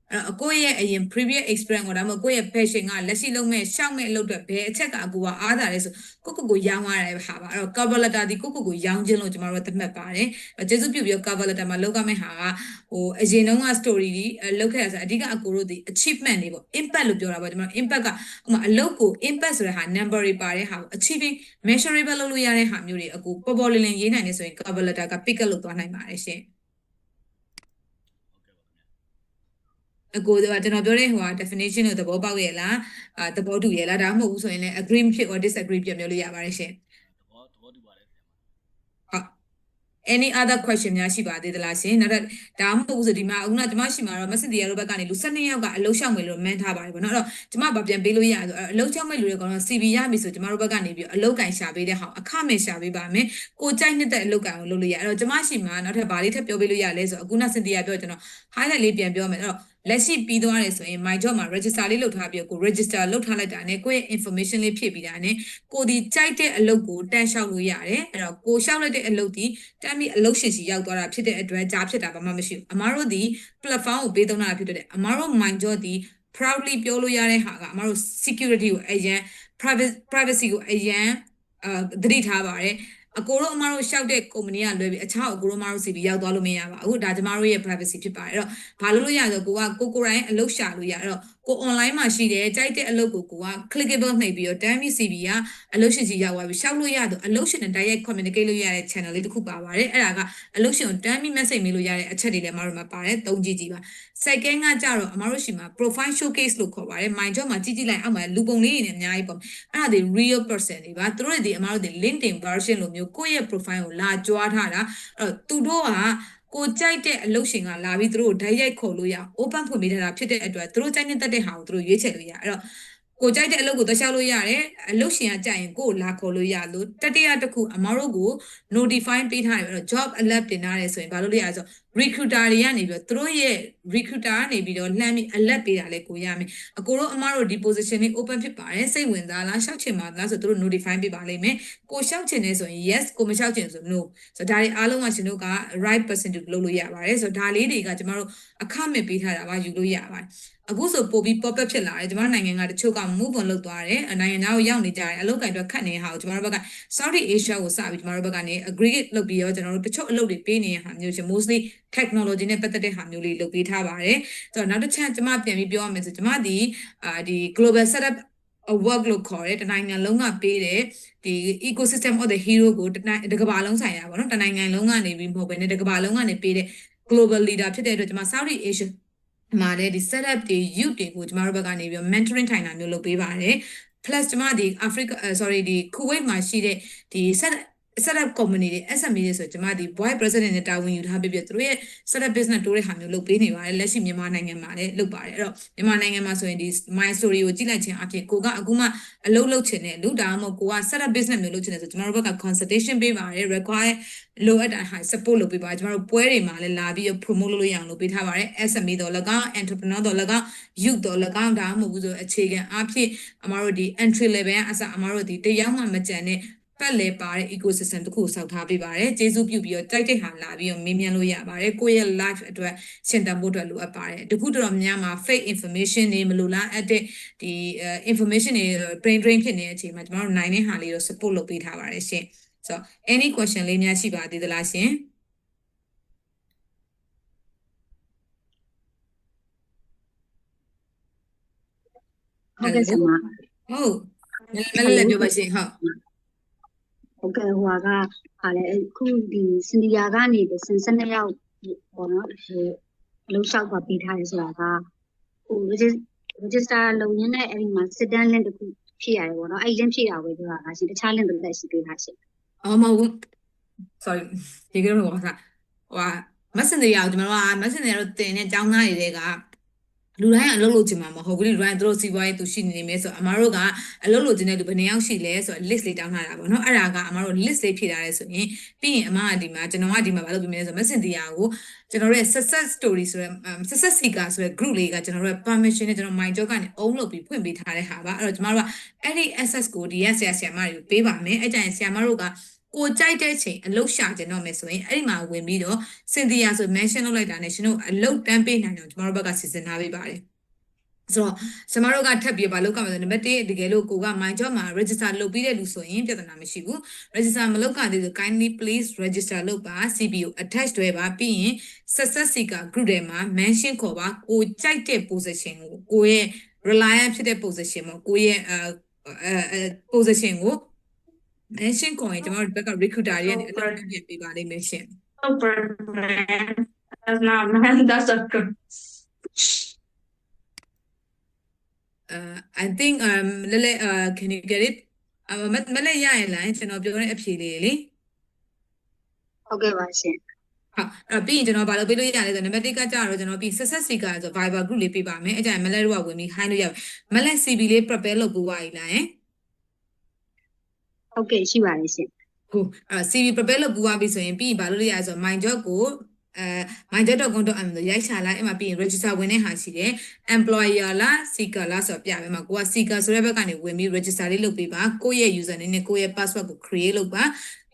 အကိုရဲ့အရင် previous experience ကိုဒါမှမဟုတ်ကိုရဲ့ passion ကလက်ရှိလုံးမဲ့ရှောက်မဲ့အလုပ်တွေဘယ်အချက်ကအကိုကအားသာလဲဆိုကိုရောင်းရတဲ့ဟာပါအဲ့တော့ cover letter ဒီကိုရောင်းခြင်းလို့ကျွန်တော်တို့သတ်မှတ်ပါတယ်ကျေးဇူးပြုပြီး cover letter မှာလောက်ရမယ့်ဟာကဟိုအရင်တုန်းက story ဒီလောက်ခဲ့ရဆိုအဓိကအကိုတို့ဒီ achievement တွေပေါ့ impact လို့ပြောတာပေါ့ကျွန်တော် impact ကဥမာအလုပ်ကို impact ဆိုတဲ့ဟာ number တွေပါတဲ့ဟာကို achieving measurable လုပ်လို့ရတဲ့ဟာမျိုးတွေအကိုပေါ်လင်းရေးနိုင်နေဆိုရင် cover letter က pick up လုပ်သွားနိုင်ပါတယ်ရှင်အကိုကကျွန်တော်ပြောတဲ့ဟို definition ကိုသဘောပေါက်ရဲ့လားသဘောတူရဲ့လားဒါမှမဟုတ်ဘူးဆိုရင်လည်း agree ဖြစ် or disagree ပြပြောလို့ရပါတယ်ရှင်သဘောတူပါတယ်ဆရာမ any other question များရှိပါသေးသလားရှင်နောက်တော့ဒါမှမဟုတ်ဘူးဆိုဒီမှာအခုနကျွန်မရှိမှာတော့မစင်တီယာတို့ဘက်ကနေလူ12ယောက်ကအလုံးရှောက်မယ်လို့မန်းထားပါတယ်ပေါ့နော်အဲ့တော့ကျွန်မဗပြန်ပေးလို့ရဆိုအလုံးရှောက်မဲ့လူတွေကတော့ CV ရပြီဆိုကျွန်တော်တို့ဘက်ကနေပြီးအလုံးကန်ရှာပေးတဲ့ဟောင်းအခမဲ့ရှာပေးပါမယ်ကိုကြိုက်နှစ်တဲ့အလုံးကန်ကိုလုပ်လို့ရအဲ့တော့ကျွန်မရှိမှာနောက်ထပ်ဗာလေးထပ်ပြောပေးလို့ရလဲဆိုအခုနစင်တီယာပြောကျွန်တော် highlight လေးပြန်ပြောမယ်အဲ့တော့လက်ရှိပြီးသွားတယ်ဆိုရင် my job မှာ register လေးလုပ်ထားပြီးကို register လုပ်ထားလိုက်တာနဲ့ကိုယ့်ရဲ့ information လေးဖြည့်ပြီးတာနဲ့ကိုဒီကြိုက်တဲ့အလုပ်ကိုတန်းလျှောက်လို့ရတယ်အဲ့တော့ကိုလျှောက်လိုက်တဲ့အလုပ်ဒီတန်းပြီးအလုပ်ရှင်စီရောက်သွားတာဖြစ်တဲ့အတွက်ကြားဖြစ်တာဘာမှမရှိဘူးအမားတို့ဒီ platform ကိုပေးသုံးတာဖြစ်တဲ့အမားတို့ my job ဒီ proudly ပြောလို့ရတဲ့ဟာကအမားတို့ security ကိုအရင် privacy ကိုအရင်သတိထားပါတယ်အကိုတို့အမားတို့ရှောက်တဲ့ company ကလွယ်ပြီးအခြားအကိုတို့အမားတို့ CV ရောက်သွားလို့မရပါဘူးဒါကျမတို့ရဲ့ privacy ဖြစ်ပါတယ်အဲ့တော့ဘာလို့လို့ရဆိုကိုကိုတိုင်းအလုပ်ရှာလို့ရအဲ့တော့ကို online မှာရှိတယ်ကြိုက်တဲ့အလုပ်ကိုကိုက clickable နှိပ်ပြီးတော့ damn CV ကအလုပ်ရှင်ကြီးရောက်သွားပြီးရှောက်လို့ရတော့အလုပ်ရှင်နဲ့ direct communicate လုပ်ရတဲ့ channel လေးတစ်ခုပါပါတယ်အဲ့ဒါကအလုပ်ရှင်ကို damn message မေးလို့ရတဲ့အချက်တွေလည်းအမားတို့မှာပါတယ်သုံးကြည့်ပါ second ကကြတော့အမားတို့ရှိမှာ profile showcase လို့ခေါ်ပါတယ် my job မှာကြည့်လိုက်အောက်မှာလူပုံလေးတွေနဲ့အများကြီးပေါ့အဲ့ဒါတွေ real person တွေပါသူတို့တွေအမားတို့တွေ LinkedIn version လိုမျိုးကိုယ့်ရဲ့ profile ကိုလာကြွားထားတာအဲ့တော့သူတို့ကကိုကြိုက်တဲ့အလုပ်ရှင်ကလာပြီးသူတို့ကိုဓာတ်ရိုက်ခေါ်လို့ရ open ဖွင့်ပေးထားတာဖြစ်တဲ့အတွက်သူတို့ကြိုက်နေတဲ့ဟာကိုသူတို့ရွေးချယ်လို့ရအဲ့တော့ကိုကြိုက်တဲ့အလုပ်ကိုတက်လျှောက်လို့ရတယ်အလုပ်ရှင်ကကြိုက်ရင်ကိုလာခေါ်လို့ရလို့တတိယတစ်ခုအမားတို့ကို notify ပေးထားတယ်အဲ့တော့ job alert တင်ထားတယ်ဆိုရင်ဘာလို့လဲရဆို recruiter တွေကနေပြီးတော့သူတို့ရဲ့ recruiter ကနေပြီးတော့လှမ်းပြီး alert ပေးတာလဲကိုရမယ်အကိုတို့အမားတို့ဒီ position လေး open ဖြစ်ပါတယ်စိတ်ဝင်စားလားရှောက်ချင်ပါလားဆိုသူတို့ notify ပေးပါလိမ့်မယ်ကိုရှောက်ချင်နေဆိုရင် yes ကိုမရှောက်ချင်ဆို no ဆိုတော့ဒါတွေအားလုံးကရှင်တို့က right person to လုပ်လို့ရပါတယ်ဆိုတော့ဒါလေးတွေကကျမတို့အခမဲ့ပေးထားတာပါယူလို့ရပါတယ်အခုဆိုပို့ပြီး pop up ဖြစ်လာတယ်ကျမတို့နိုင်ငံကတချို့က move on လုပ်သွားတယ်နိုင်ငံသားကိုရောက်နေကြတယ်အလုပ်ကိုင်တော့ခတ်နေတဲ့ဟာကိုကျမတို့ဘက်က Saudi Asia ကိုစပြီးကျမတို့ဘက်ကနေ aggregate လုပ်ပြီးတော့ကျွန်တော်တို့တချို့အလုပ်တွေပေးနေတဲ့ဟာမျိုးရှင် mostly technology နဲ့ပတ်သက်တဲ့ဟာမျိုးလေးလုပ်ပေးထားပါတယ်ဆိုတော့နောက်တစ်ချက်ကျမပြန်ပြီးပြောရမယ်ဆိုကျမဒီ global setup work လို့ခေါ်တယ်တနိုင်ငံလုံးကပေးတယ်ဒီ ecosystem of the hero ကိုတကဘာလုံးဆိုင်ရာပေါ့နော်တနိုင်ငံလုံးကနေပြီးမဟုတ်ဘဲနဲ့တကဘာလုံးကနေပေးတဲ့ global leader ဖြစ်တဲ့အတွက်ကျမ Saudi Asia မှာလည်းဒီ setup တွေ youth တွေကိုကျမတို့ဘက်ကနေပြီး mentoring ထိုင်တာမျိုးလုပ်ပေးပါတယ် plus ကျမဒီ Africa sorry ဒီ Kuwait မှာရှိတဲ့ဒီ setup company တွေ SME တွေဆိုကျမဒီ vice president နဲ့တာဝန်ယူထားပြီးသူတို့ရဲ့ setup business တိုးတဲ့ဟာမျိုးလုပ်ပေးနေပါတယ်လက်ရှိမြန်မာနိုင်ငံမှာလည်းလုပ်ပါတယ်အဲ့တော့မြန်မာနိုင်ငံမှာဆိုရင်ဒီ my story ကိုကြည့်လိုက်ခြင်းအဖြစ်ကိုကအခုမှအလုပ်လုပ်ချင်တယ်လူဒါမှမဟုတ်ကိုက setup business မျိုးလုပ်ချင်တယ်ဆိုကျမတို့ဘက်က consultation ပေးပါတယ် require လိုအပ်တာဟာ support လုပ်ပေးပါကျမတို့ပွဲတွေမှာလည်းလာပြီး promote လုပ်လို့ရအောင်လုပ်ပေးထားပါတယ် SME တော့၎င်း entrepreneur တော့၎င်း youth တော့၎င်းဒါမှမဟုတ်ဘူးဆိုအခြေခံအဖြစ်အမတို့ဒီ entry level အစအမတို့ဒီတရားမှမကြံတဲ့ပတ်လဲပါတဲ့ ecosystem တစ်ခုကိုစောက်ထားပေးပါတယ်ကျေးဇူးပြုပြီးတော့တိုက်တဲ့ဟာလာပြီးတော့မေးမြန်းလို့ရပါတယ်ကိုယ့်ရဲ့ life အတွက်ရှင်းတန်ဖို့အတွက်လိုအပ်ပါတယ်တခုတော်များမှာ fake information တွေမလိုလားအပ်တဲ့ဒီ information တွေ brain drain ဖြစ်နေတဲ့အချိန်မှာကျွန်တော်တို့နိုင်တဲ့ဟာလေးကို support လုပ်ပေးထားပါတယ်ရှင်ဆိုတော့ any question လေးများရှိပါသေးသလားရှင်ဟုတ်ကဲ့ဆရာမဟုတ်လည်းပြောပါရှင်ဟုတ်ဟုတ်ကဲ့ဟိုကဟာလေအခုဒီစင်ဒီယာကနေ12ယောက်ပေါ့နော်အလုံးလျှောက်ပါပေးထားရဲဆိုတာကဟို register လုပ်ရင်းနဲ့အဲ့ဒီမှာ sit down link တစ်ခုဖြည့်ရတယ်ပေါ့နော်အဲ့ link ဖြည့်တာပဲပြောတာရှင်တခြား link တွေလည်းရှိပေးထားရှင်မဟုတ်ဘူး sorry ဒီကတော့ဟိုမက်ဆင်ဂျာကိုကျွန်တော်ကမက်ဆင်ဂျာတို့တင်တဲ့ចောင်းသားတွေကလူတိုင်းအလုပ်လုပ်ချင်မှာမဟုတ်ဘူးလူတိုင်းသူတို့စီးပွားရေးသူရှိနေမယ်ဆိုတော့အမားတို့ကအလုပ်လုပ်ချင်တဲ့လူဘယ်နှယောက်ရှိလဲဆိုတော့ list လေးတောင်းထားတာပေါ့နော်အဲ့ဒါကအမားတို့ list လေးဖြည့်ထားရဲဆိုရင်ပြီးရင်အမားကဒီမှာကျွန်တော်ကဒီမှာဘာလုပ်ပြီးမလဲဆိုတော့ Messenger ကိုကျွန်တော်ရဲ့ success story ဆိုတဲ့ success seeker ဆိုတဲ့ group လေးကကျွန်တော်တို့ရဲ့ permission နဲ့ကျွန်တော် my job ကနေ own လုပ်ပြီးဖွင့်ပေးထားတဲ့ဟာပါအဲ့တော့ကျွန်တော်တို့ကအဲ့ဒီ access ကိုဒီဆရာမတွေကိုပေးပါမယ်အဲ့ကြရင်ဆရာမတို့ကကိုကြိုက်တဲ့ချိန်အလုပ်ရှာကြတော့မယ်ဆိုရင်အဲ့ဒီမှာဝင်ပြီးတော့စင်တီယာဆို mention လုပ်လိုက်တာနဲ့ရှင်တို့အလုပ်တန်းပေးနိုင်တော့ကျွန်တော်တို့ဘက်ကစီစဉ်ထားပေးပါတယ်ဆိုတော့ကျမတို့ကထပ်ပြီးဘာလုပ်ကြမလဲနံပါတ်1တကယ်လို့ကိုက my job မှာ register လုပ်ပြီးတဲ့လူဆိုရင်ပြဿနာမရှိဘူး register မလုပ်ကြသေးဘူး kindly please register လုပ်ပါ CBO attach တွဲပါပြီးရင် success seeker group ထဲမှာ mention ခေါ်ပါကိုကြိုက်တဲ့ position ကိုရဲ့ reliant ဖြစ်တဲ့ position မှာကိုရဲ့position ကို mention ခေါ်ရင်ကျမတို့ဘက်က recruiter တွေကနေအလုပ်ပြန်ပေးပါလိမ့်မယ်ရှင် That's not man, that's a good. I think Lele can you get it မလဲရရင်လားကျွန်တော်ပြောတဲ့အဖြေလေးလေ ဟုတ်ကဲ့ပါရှင် ဟုတ်အဲ့ပြီးရင်ကျွန်တော်ဘာလို့ပေးလို့ရလဲဆိုနံပါတ်1ကကြတော့ကျွန်တော်ပြီး success seeker ဆို Viber group လေးပေးပါမယ်အဲ့ကြရင်မလဲတို့ကဝင်ပြီး high လို့ရမလဲ CV လေး prepare လုပ်ပေးပါရည်လားယင် ဟုတ်ကဲ့ရှိပါတယ်ရှင် ဟုတ်အဲ့ CV prepare လုပ်ပေးပါပြီဆိုရင်ပြီးရင်ဘာလို့လဲရဆို my job ကိုmyjob.com ဆိုရိုက်ချလိုက်အဲ့မှာပြီးရင် register ဝင်တဲ့ဟာရှိတယ် employer လား seeker လားဆိုတော့ပြပေးမှာကိုက seeker ဆိုတဲ့ဘက်ကနေဝင်ပြီး register လေးလုပ်ပေးပါကိုယ့်ရဲ့ user name နဲ့ကိုယ့်ရဲ့ password ကို create လုပ်ပါ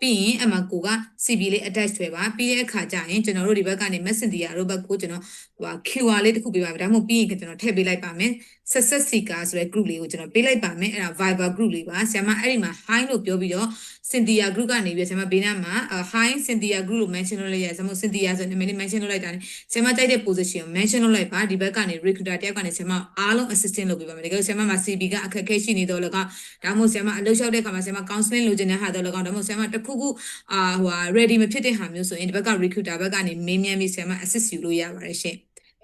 ပြီးရင်အမှကိုက CV လေး attach ဆွဲပါပြီးတဲ့အခါကျရင်ကျွန်တော်တို့ဒီဘက်ကနေ Messenger တို့ဘက်ကိုကျွန်တော်ဟို QR လေးတစ်ခုပေးပါမယ်ဒါမှမဟုတ်ပြီးရင်ကျွန်တော်ထည့်ပေးလိုက်ပါမယ် success seeker ဆိုတဲ့ group လေးကိုကျွန်တော်ပေးလိုက်ပါမယ်အဲ့ဒါ Viber group လေးပါဆရာမအဲ့ဒီမှာ hi လို့ပြောပြီးတော့ Cynthia group ကနေပြီးဆရာမဘေးနားမှာ hi Cynthia group လို့ mention လုပ်လိုက်ရဆရာမ Cynthia ဆိုနာမည်လေး mention လုပ်လိုက်တာနဲ့ဆရာမတိုက်တဲ့ position ကို mention လုပ်လိုက်ပါဒီဘက်ကနေ recruiter တယောက်ကနေဆရာမအားလုံး assistant လုပ်ပေးပါမယ်တကယ်လို့ဆရာမမှာ CV ကအခက်အခဲရှိနေတော့လည်းကဒါမှမဟုတ်ဆရာမအလုပ်လျှောက်တဲ့အခါမှာဆရာမ counseling လုပ်ချင်တဲ့ဟာတော့လည်းကဒါမှမဟုတ်ဆရာမတစ်ခုခုဟို ready မဖြစ်တဲ့ဟာမျိုးဆိုရင်ဒီဘက်က recruiter ဘက်ကနေမေးမြန်းပြီးဆရာမ assist ယူလို့ရပါတယ်ရှင်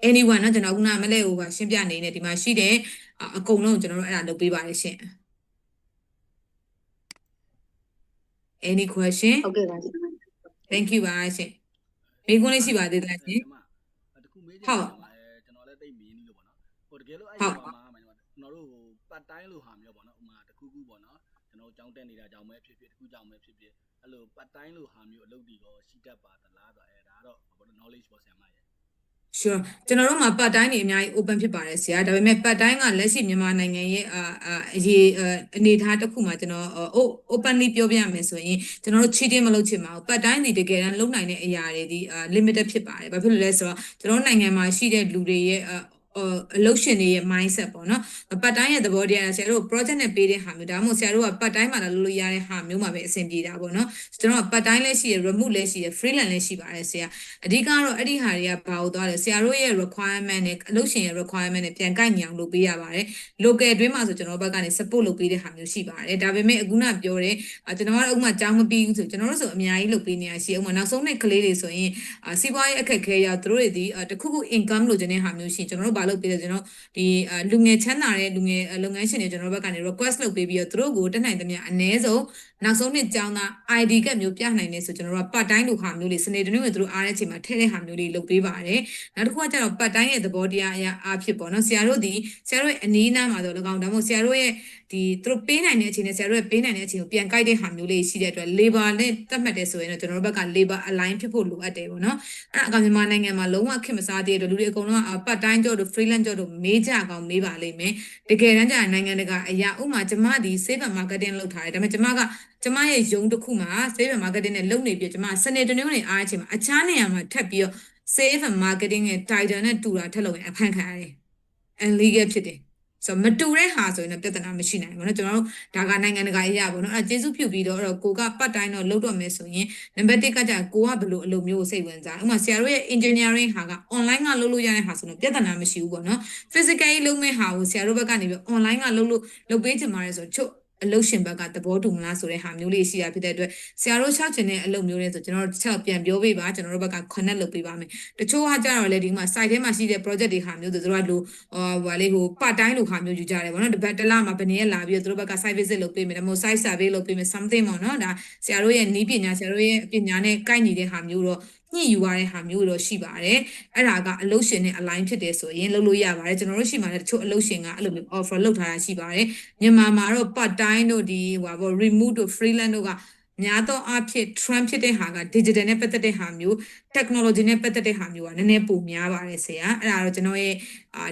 anyone เนาะကျွန်တော်ခုနကမလဲဟိုပါရှင်းပြနေနေဒီမှာရှိတဲ့အကုန်လုံးကျွန်တော်တို့အဲ့ဒါလုပ်ပေးပါတယ်ရှင် any question ဟုတ်ကဲ့ပါရှင် thank you ပါရှင်မိခွန်းလေးရှိပါသေးလားရှင် တခုမေးချင်တယ်ကျွန်တော်လည်းတိတ်မင်းနီးလို့ပေါ့နော်ဟိုတကယ်လို့အဲ့ဒီမှာကျွန်တော်တို့ဟိုပတ်တိုင်းလို့ဟာမျိုးပေါ့နော်ဥမာတခုခုပေါ့နော်ကျွန်တော်ကြောင်းတက်နေတာကြောင့်ပဲဖြစ်ဖြစ်တခုကြောင့်ပဲဖြစ်ဖြစ်အဲ့လိုပတ်တိုင်းလို့ဟာမျိုးအလုပ်တွေရောရှိတတ်ပါသလားဆိုအဲ့ဒါတော့ဘာလို့ knowledge ပေါ့ဆရာမရဲ့ sure ကျွန်တော်တို့မှာ part time တွေအများကြီး open ဖြစ်ပါတယ်ဆရာဒါပေမဲ့ part time ကလက်ရှိမြန်မာနိုင်ငံရဲ့အရေးအနေအထားတစ်ခုမှာကျွန်တော် openly ပြောပြရမယ်ဆိုရင်ကျွန်တော်တို့ cheating မလုပ်ချင်ပါဘူး part time တွေတကယ်တမ်းလုပ်နိုင်တဲ့အရာတွေဒီ limited ဖြစ်ပါတယ်ဘာဖြစ်လို့လဲဆိုတော့ကျွန်တော်နိုင်ငံမှာရှိတဲ့လူတွေရဲ့အလုပ်ရှင်တွေရဲ့ mindset ပေါ့နော်ပတ်တိုင်းရဲ့သဘောတရားဆရာတို့ project နဲ့ပေးတဲ့ဟာမျိုးဒါမှမဟုတ်ဆရာတို့ကပတ်တိုင်းမှာလုပ်လို့ရတဲ့ဟာမျိုးမှာပဲအဆင်ပြေတာပေါ့နော်ကျွန်တော်ကပတ်တိုင်းလည်းရှိရ remote လည်းရှိရ freelance လည်းရှိပါတယ်ဆရာအဓိကတော့အဲ့ဒီဟာတွေကဘာလို့သွားလဲဆရာတို့ရဲ့ requirement နဲ့အလုပ်ရှင်ရဲ့ requirement နဲ့ပြန်ကိုက်ညီအောင်လုပ်ပေးရပါတယ် local အတွင်းမှာဆိုကျွန်တော်ဘက်ကနေ support လုပ်ပေးတဲ့ဟာမျိုးရှိပါတယ်ဒါပေမဲ့အခုနပြောတဲ့ကျွန်တော်ကတော့ဥပမာကြောင်းမပြီးဘူးဆိုကျွန်တော်တို့ဆိုအများကြီးလုပ်ပေးနေရရှိဥပမာနောက်ဆုံးနေ့ကလေးတွေဆိုရင်စီးပွားရေးအခက်ခဲရောက်သူတို့တွေဒီတခုခု income လုပ်နေတဲ့ဟာမျိုးရှိကျွန်တော်တို့ဘာလုပ်ပေးလဲကျွန်တော်ဒီလူငယ်ချမ်းသာတဲ့လူငယ်လုပ်ငန်းရှင်တွေကျွန်တော်ဘက်ကနေ request လုပ်ပေးပြီးတော့သူတို့ကိုတက်နိုင်သမျှအနည်းဆုံးနောက်ဆုံးနှစ်ကျောင်းသား ID ကမျိုးပြနိုင်နေဆိုကျွန်တော်တို့က part time လို့ဟာမျိုးလေးစနေတနေ့ဝင်သူတို့အားတဲ့အချိန်မှာထည့်တဲ့ဟာမျိုးလေးလုပ်ပေးပါတယ်နောက်တစ်ခုကကျတော့ part time ရဲ့သဘောတရားအရာအားဖြစ်ပေါ့နော်ဆရာတို့ရဲ့အနည်းနာမှာတော့၎င်းဒါမှမဟုတ်ဆရာတို့ရဲ့ဒီသူတို့ပေးနိုင်တဲ့အချိန်နဲ့ဆရာတို့ရဲ့ပေးနိုင်တဲ့အချိန်ကိုပြန်ကိုက်တဲ့ဟာမျိုးလေးရှိတဲ့အတွက် labor နဲ့တတ်မှတ်တယ်ဆိုရင်တော့ကျွန်တော်တို့ဘက်က labor align ဖြစ်ဖို့လိုအပ်တယ်ပေါ့နော်အဲ့အကောင်မြန်မာနိုင်ငံမှာလုံးဝခင်မစားသေးတဲ့လူတွေအကုန်လုံးက part time job တို့ freelance job တို့မေးကြကောင်မေးပါလိမ့်မယ်တကယ်တမ်းကျရင်နိုင်ငံတကာအရာဥမာကျမဒီ save and marketing လုပ်ထားတယ်ဒါပေမဲ့ကျမရဲ့ယုံတစ်ခုမှာ save and marketing နဲ့လုပ်နေပြီးကျမစနေတနင်္ဂနွေအားအချိန်မှာအခြားနေရာမှာထပ်ပြီးတော့ save and marketing ရဲ့ title နဲ့တူတာထပ်လုပ်ရင်အဖန်ခံရတယ် illegal ဖြစ်တယ်ဆိုမတူတဲ့ဟာဆိုရင်တော့ပြဿနာမရှိနိုင်ဘူးเนาะကျွန်တော်တို့ဒါကနိုင်ငံတကာအရာပေါ့เนาะအဲကျေးဇူးပြုပြီးတော့ကိုကပတ်တိုင်းတော့လုပ်တော့မယ်ဆိုရင်နံပါတ်1ကကြာကိုကဘယ်လိုအလုပ်မျိုးကိုစိတ်ဝင်စားဥပမာဆရာတို့ရဲ့ engineering ဟာက online ကလုပ်လို့ရတဲ့ဟာဆိုတော့ပြဿနာမရှိဘူးပေါ့เนาะ physically လုပ်မဲ့ဟာကိုဆရာတို့ဘက်ကနေပြီး online ကလုပ်ပေးချင်ပါတယ်ဆိုချုပ်အလုပ်ရှင်ဘက်ကသဘောတူမလားဆိုတဲ့ဟာမျိုးလေးရှိတာဖြစ်တဲ့အတွက်ဆရာတို့ရှောက်ချင်တဲ့အလုပ်မျိုးလေးဆိုကျွန်တော်တို့ချက်ပြန်ပြောပေးပါကျွန်တော်တို့ဘက်က connect လုပ်ပေးပါမယ်တချို့ဟာကြတော့လေဒီမှာ site ထဲမှာရှိတဲ့ project တွေဟာမျိုးဆိုတို့ကလို့ဟိုလေးဟို part time လို့ဟာမျိုးယူကြတယ်ပေါ့နော်တစ်ပတ်တစ်လမှာဘယ်နည်းလာပြီးတော့တို့ဘက်က site visit လုပ်ပေးမယ်ဒါမှမဟုတ် site survey လုပ်ပေးမယ် something ပေါ့နော်ဒါဆရာတို့ရဲ့နည်းပညာဆရာတို့ရဲ့ပညာနဲ့ကိုက်ညီတဲ့ဟာမျိုးတော့ညှိယူရတဲ့ဟာမျိုးတော့ရှိပါတယ်အဲ့ဒါကအလုပ်ရှင်နဲ့ align ဖြစ်တယ်ဆိုရင်လုပ်လို့ရပါတယ်ကျွန်တော်တို့ရှိမှလည်းတချို့အလုပ်ရှင်ကအဲ့လိုမျိုး offer လုပ်ထားတာရှိပါတယ်မြန်မာမှာတော့ part time တို့ဒီဟိုပါ remote တို့ freelance တို့ကများသောအားဖြင့် trend ဖြစ်တဲ့ဟာက digital နဲ့ပတ်သက်တဲ့ဟာမျိုး technology နဲ့ပတ်သက်တဲ့ဟာမျိုးကနည်းနည်းပိုများပါတယ်ဆရာအဲ့ဒါတော့ကျွန်တော်ရဲ့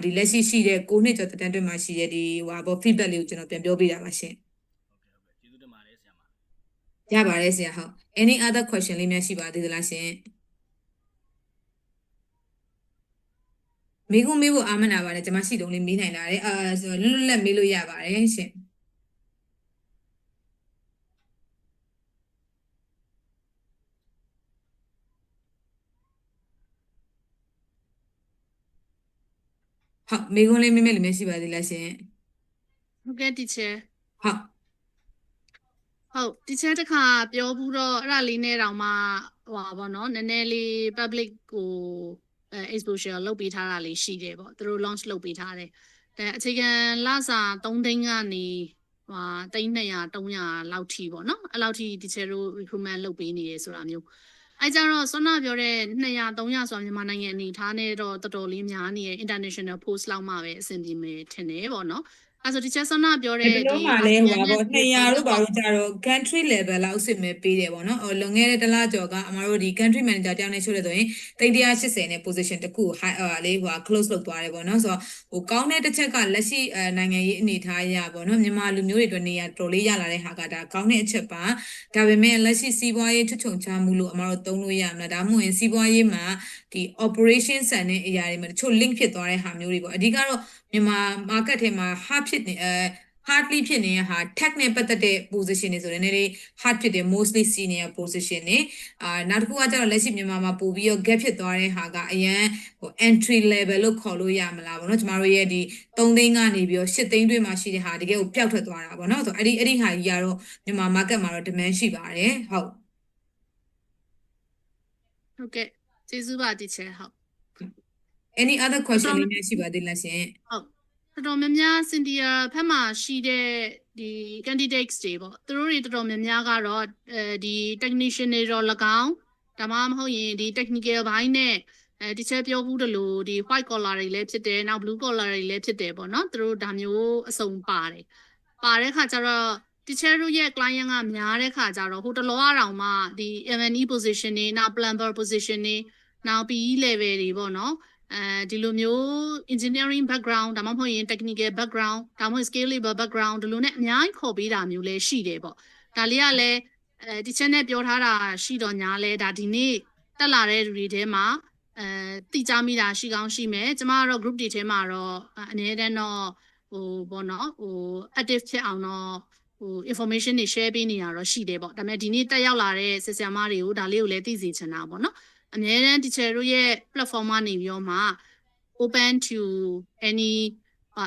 ဒီလက်ရှိရှိတဲ့9နှစ်ကျော်တက်တန်းတွင်မှာရှိတဲ့ဒီဟိုပါ feedback လေးကိုကျွန်တော်ပြန်ပြောပေးတာပါရှင်ကျေးဇူးတင်ပါတယ်ဆရာမရပါတယ်ဆရာဟုတ် any other question လေးများရှိပါသေးသလားရှင်မေးဖို့အာမနာပါတယ်ကျွန်မရှိတုံးလေးမေးနိုင်တာလေလွတ်လွတ်လပ်မေးလို့ရပါတယ်ရှင်ဟုတ်မေးခွန်းလေးမေးမယ်လို့မရှိပါသေးလားရှင်ဟုတ်ကဲ့ teacher ဟုတ်teacher တခါပြောဘူးတော့အဲ့ဒါလေးနဲ့တောင်မှဟိုပါဗောနော်နည်းနည်းလေး public ကို exposure လုပ်ပေးထားတာလေးရှိတယ်ပေါ့သူတို့ launch လုပ်ပေးထားတယ်အခြေခံလစာ3သိန်းကနေ300 300လောက်ထိပေါ့နော်အဲ့လောက်ထိ teacher တို့ recruitment လုပ်ပေးနေရဆိုတာမျိုး အဲကြတော့ဆွမ်းနာပြောတဲ့200 300ဆိုတာမြန်မာနိုင်ငံအနေထားနဲ့တော့တော်တော်လေးများနေရဲ့ international post လောက်မှပဲအဆင်ပြေမယ်ထင်တယ်ပေါ့နော်အဲဆိုဒီချက်ဆွမ်းနာပြောတဲ့ ဒီလိုမှလည်းဟိုပါပေါ့200တို့ဘာလို့ကြတော့ country level လောက်စစ်မဲ့ပေးတယ်ပေါ့နော်လွန်ခဲ့တဲ့တစ်လကျော်ကအမတို့ဒီ country manager တယောက်နဲ့ရှုလို့ဆိုရင်380နဲ့ position တစ်ခုလေးဟို close လုပ်သွားတယ်ပေါ့နော်ဆိုတော့ဟိုကောင်းတဲ့တစ်ချက်ကလက်ရှိနိုင်ငံရေးအနေထားအရပေါ့နော်မြန်မာလူမျိုးတွေအတွက်နေရာတော်လေးရလာတဲ့ဟာကဒါကောင်းတဲ့အချက်ပါဒါပေမဲ့လက်ရှိစီးပွားရေးချွတ်ချုံချမှုလို့အမတို့သုံးလို့ရမှာဒါမှမဟုတ်ရင်စီးပွားရေးမှာဒီ operation ဆန်တဲ့အရာတွေမှာတချို့ link ဖြစ်သွားတဲ့ဟာမျိုးတွေပေါ့အဓိကတော့မြန်မာ market ထဲမှာ hard ဖြစ်နေhardly ဖြစ်နေတဲ့ဟာ tech နဲ့ပတ်သက်တဲ့ position တွေဆိုရင်လည်း hard ဖြစ်တယ် mostly senior position တွေနောက်တစ်ခုကကျတော့လက်ရှိမြန်မာမှာပို့ပြီးတော့ gap ဖြစ်သွားတဲ့ဟာကအရန်ဟို entry level လို့ခေါ်လို့ရမလားပေါ့နော်ကျမတို့ရဲ့ဒီ3သိန်းကနေပြီးတော့8သိန်းတွင်းမှာရှိတဲ့ဟာတကယ်ကိုပျောက်ထွက်သွားတာပေါ့နော်ဆိုတော့အဲ့ဒီဟာကြီးကတော့မြန်မာ market မှာတော့ demand ရှိပါတယ်ဟုတ် ဟုတ်ကဲ့ကျေးဇူးပါတီချယ်ဟုတ် any other question လေးများရှိပါသေးလားရှင် ဟုတ်တော်တော်များများစင်တီယာဖက်မှာရှိတဲ့ဒီ candidates တွေပေါ့သူတို့တွေတော်တော်များများကတော့ဒီ technician တွေတော့၎င်းဒါမှမဟုတ်ရင်ဒီ technical ဘိုင်းနဲ့ဒီချက်ပြောဘူးတလို့ဒီ white collar တွေလည်းဖြစ်တယ်နောက် blue collar တွေလည်းဖြစ်တယ်ပေါ့နော်သူတို့ဒါမျိုးအစုံပါတယ်ပါတဲ့ခါကျတော့ဒီချက်တို့ရဲ့ client ကများတဲ့ခါကျတော့ဟိုတလောအတောင်မှဒီ M&E position တွေနောက် plumber position တွေနောက် PE level တွေပေါ့နော်ဒီလိုမျိုး engineering background ဒါမှမဟုတ်ရင် technical background ဒါမှမဟုတ် skill labor background ဒီလိုနဲ့အများကြီးခေါ်ပေးတာမျိုးလည်းရှိတယ်ပေါ့ဒါလေးကလည်းဒီချက်နဲ့ပြောထားတာရှိတော့ညာလဲဒါဒီနေ့တက်လာတဲ့လူတွေထဲမှာတိကျမိတာရှိကောင်းရှိမယ်ကျမကတော့ group တွေထဲမှာတော့အနည်းတန်းတော့ဟိုပေါ့နော်ဟို active ဖြစ်အောင်တော့ဟို information တွေ share ပေးနေတာတော့ရှိတယ်ပေါ့ဒါပေမဲ့ဒီနေ့တက်ရောက်လာတဲ့ဆရာမတွေကိုဒါလေးကိုလည်းသိစေချင်တာပေါ့နော်အများတန်း teacher တို့ရဲ့ platform ကနေပြီးတော့မှ open to any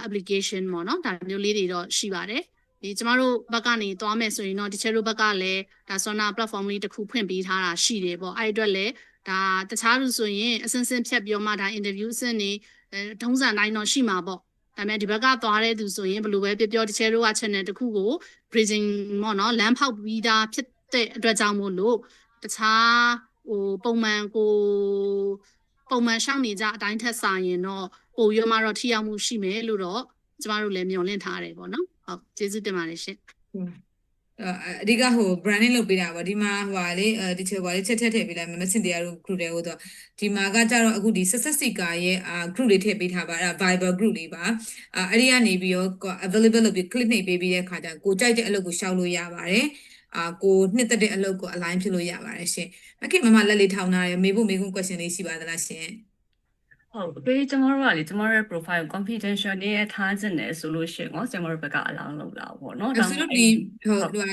application ပေါ့နော်ဒါမျိုးလေးတွေတော့ရှိပါတယ်ဒီကျမတို့ဘက်ကနေသွားမယ်ဆိုရင်တော့ teacher တို့ဘက်ကလည်းဒါ Sona platform လေးတစ်ခုဖွင့်ပေးထားတာရှိတယ်ပေါ့အဲ့အတွက်လည်းဒါတခြားလူဆိုရင်အစင်းစင်းဖြတ်ပြီးမှဒါ interview အဆင့်နေထုံးစံတိုင်းတော့ရှိမှာပေါ့ဒါပေမဲ့ဒီဘက်ကသွားတဲ့သူဆိုရင်ဘယ်လိုပဲပြော teacher တို့က channel တစ်ခုကို bridging ပေါ့နော်လမ်းဖောက်ပြီးသားဖြစ်တဲ့အတွက်ကြောင့်မို့လို့တခြားဟိုပုံမှန်ရှောင်းနေကြအတိုင်းထက်ဆိုင်ရင်တော့ပိုရွမှတော့ထိရောက်မှုရှိမယ်လို့တော့ကျမတို့လည်းမျှော်လင့်ထားတယ်ပေါ့နော်ဟုတ်ကျေးဇူးတင်ပါတယ်ရှင်အဓိကဟို branding လုပ်ပေးတာပေါ့ဒီမှာဟိုပါလေဒီချက်ပါလေချက်ထည့်ပေးလိုက်မယ်မစင်တရားတို့ group တွေကိုတော့ဒီမှာကကြတော့အခုဒီ success seeker ရဲ့group လေးထည့်ပေးထားပါအဲ့ဒါ Viber group လေးပါအဲ့ဒီကနေပြီးတော့ available လုပ်ပြီး click နှိပ်ပေးပြီးတဲ့အခါကျကိုကြိုက်တဲ့အလုပ်ကိုရှောက်လို့ရပါတယ်ကိုနှစ်သက်တဲ့အလုပ်ကို align ဖြစ်လို့ရပါတယ်ရှင်မခင်မလက်လေးထောင်းထားရမေးဖို့ question လေးရှိပါသလားရှင်ဟုတ်ပေးကျမတို့ကလေကျမတို့ရဲ့ profile confidential နဲ့ထားခြင်းနဲ့ဆိုလို့ရှိရင်ကျမတို့ဘက်ကအလောင်းလုပ်လာပေါ့နော်ဒါမှမဟုတ်ဒီ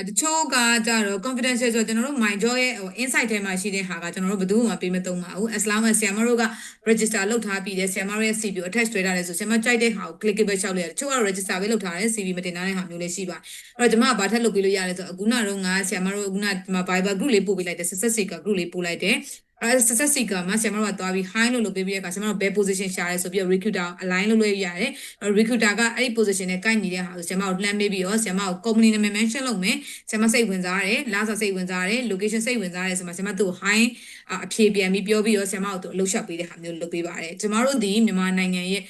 တချို့ကကြတော့ confidential ဆိုတော့ကျွန်တော်တို့ mind joy ရဲ့ insight ထဲမှာရှိတဲ့ဟာကကျွန်တော်တို့ဘယ်သူမှပေးမသုံးပါဘူး as long as ဆရာမတို့က register လုပ်ထားပြီးတဲ့ဆရာမတို့ရဲ့ CV ကို attach ဆွဲထားတယ်ဆိုဆရာမကြိုက်တဲ့ဟာကို clickable လျှောက်လိုက်ရတယ်တချို့ကတော့ register ပဲလုပ်ထားတယ် CV မတင်ထားတဲ့ဟာမျိုးလည်းရှိပါအဲ့တော့ကျွန်မကဘာထက်လုပ်ပေးလို့ရလဲဆိုတော့အခုနတော့ငါဆရာမတို့အခုနဒီမှာ Viber group လေးပို့ပေးလိုက်တယ် success seeker group လေးပို့လိုက်တယ်success seeker မှာဆရာမတို့ကသွားပြီး high လို့လုပ်ပေးပြီးတဲ့အခါဆရာမတို့ဘယ် position ရှာရဲဆိုပြီး recruiter align လုပ်လို့ရတယ် recruiter ကအဲ့ဒီ position နဲ့ကိုက်နေတဲ့ဟာကိုဆရာမတို့လှမ်းပေးပြီးတော့ဆရာမကို company နာမည် mention လုပ်မယ်ဆရာမစိတ်ဝင်စားတယ်လာစားစိတ်ဝင်စားတယ် location စိတ်ဝင်စားတယ်ဆိုမှဆရာမတို့ high အဖြေပြန်ပြီးပြောပြီးတော့ဆရာမတို့အလုပ်ရှောက်ပေးတဲ့ဟာမျိုးလုပ်ပေးပါတယ်ကျမတို့ဒီမြန်မာနိုင်ငံရဲ့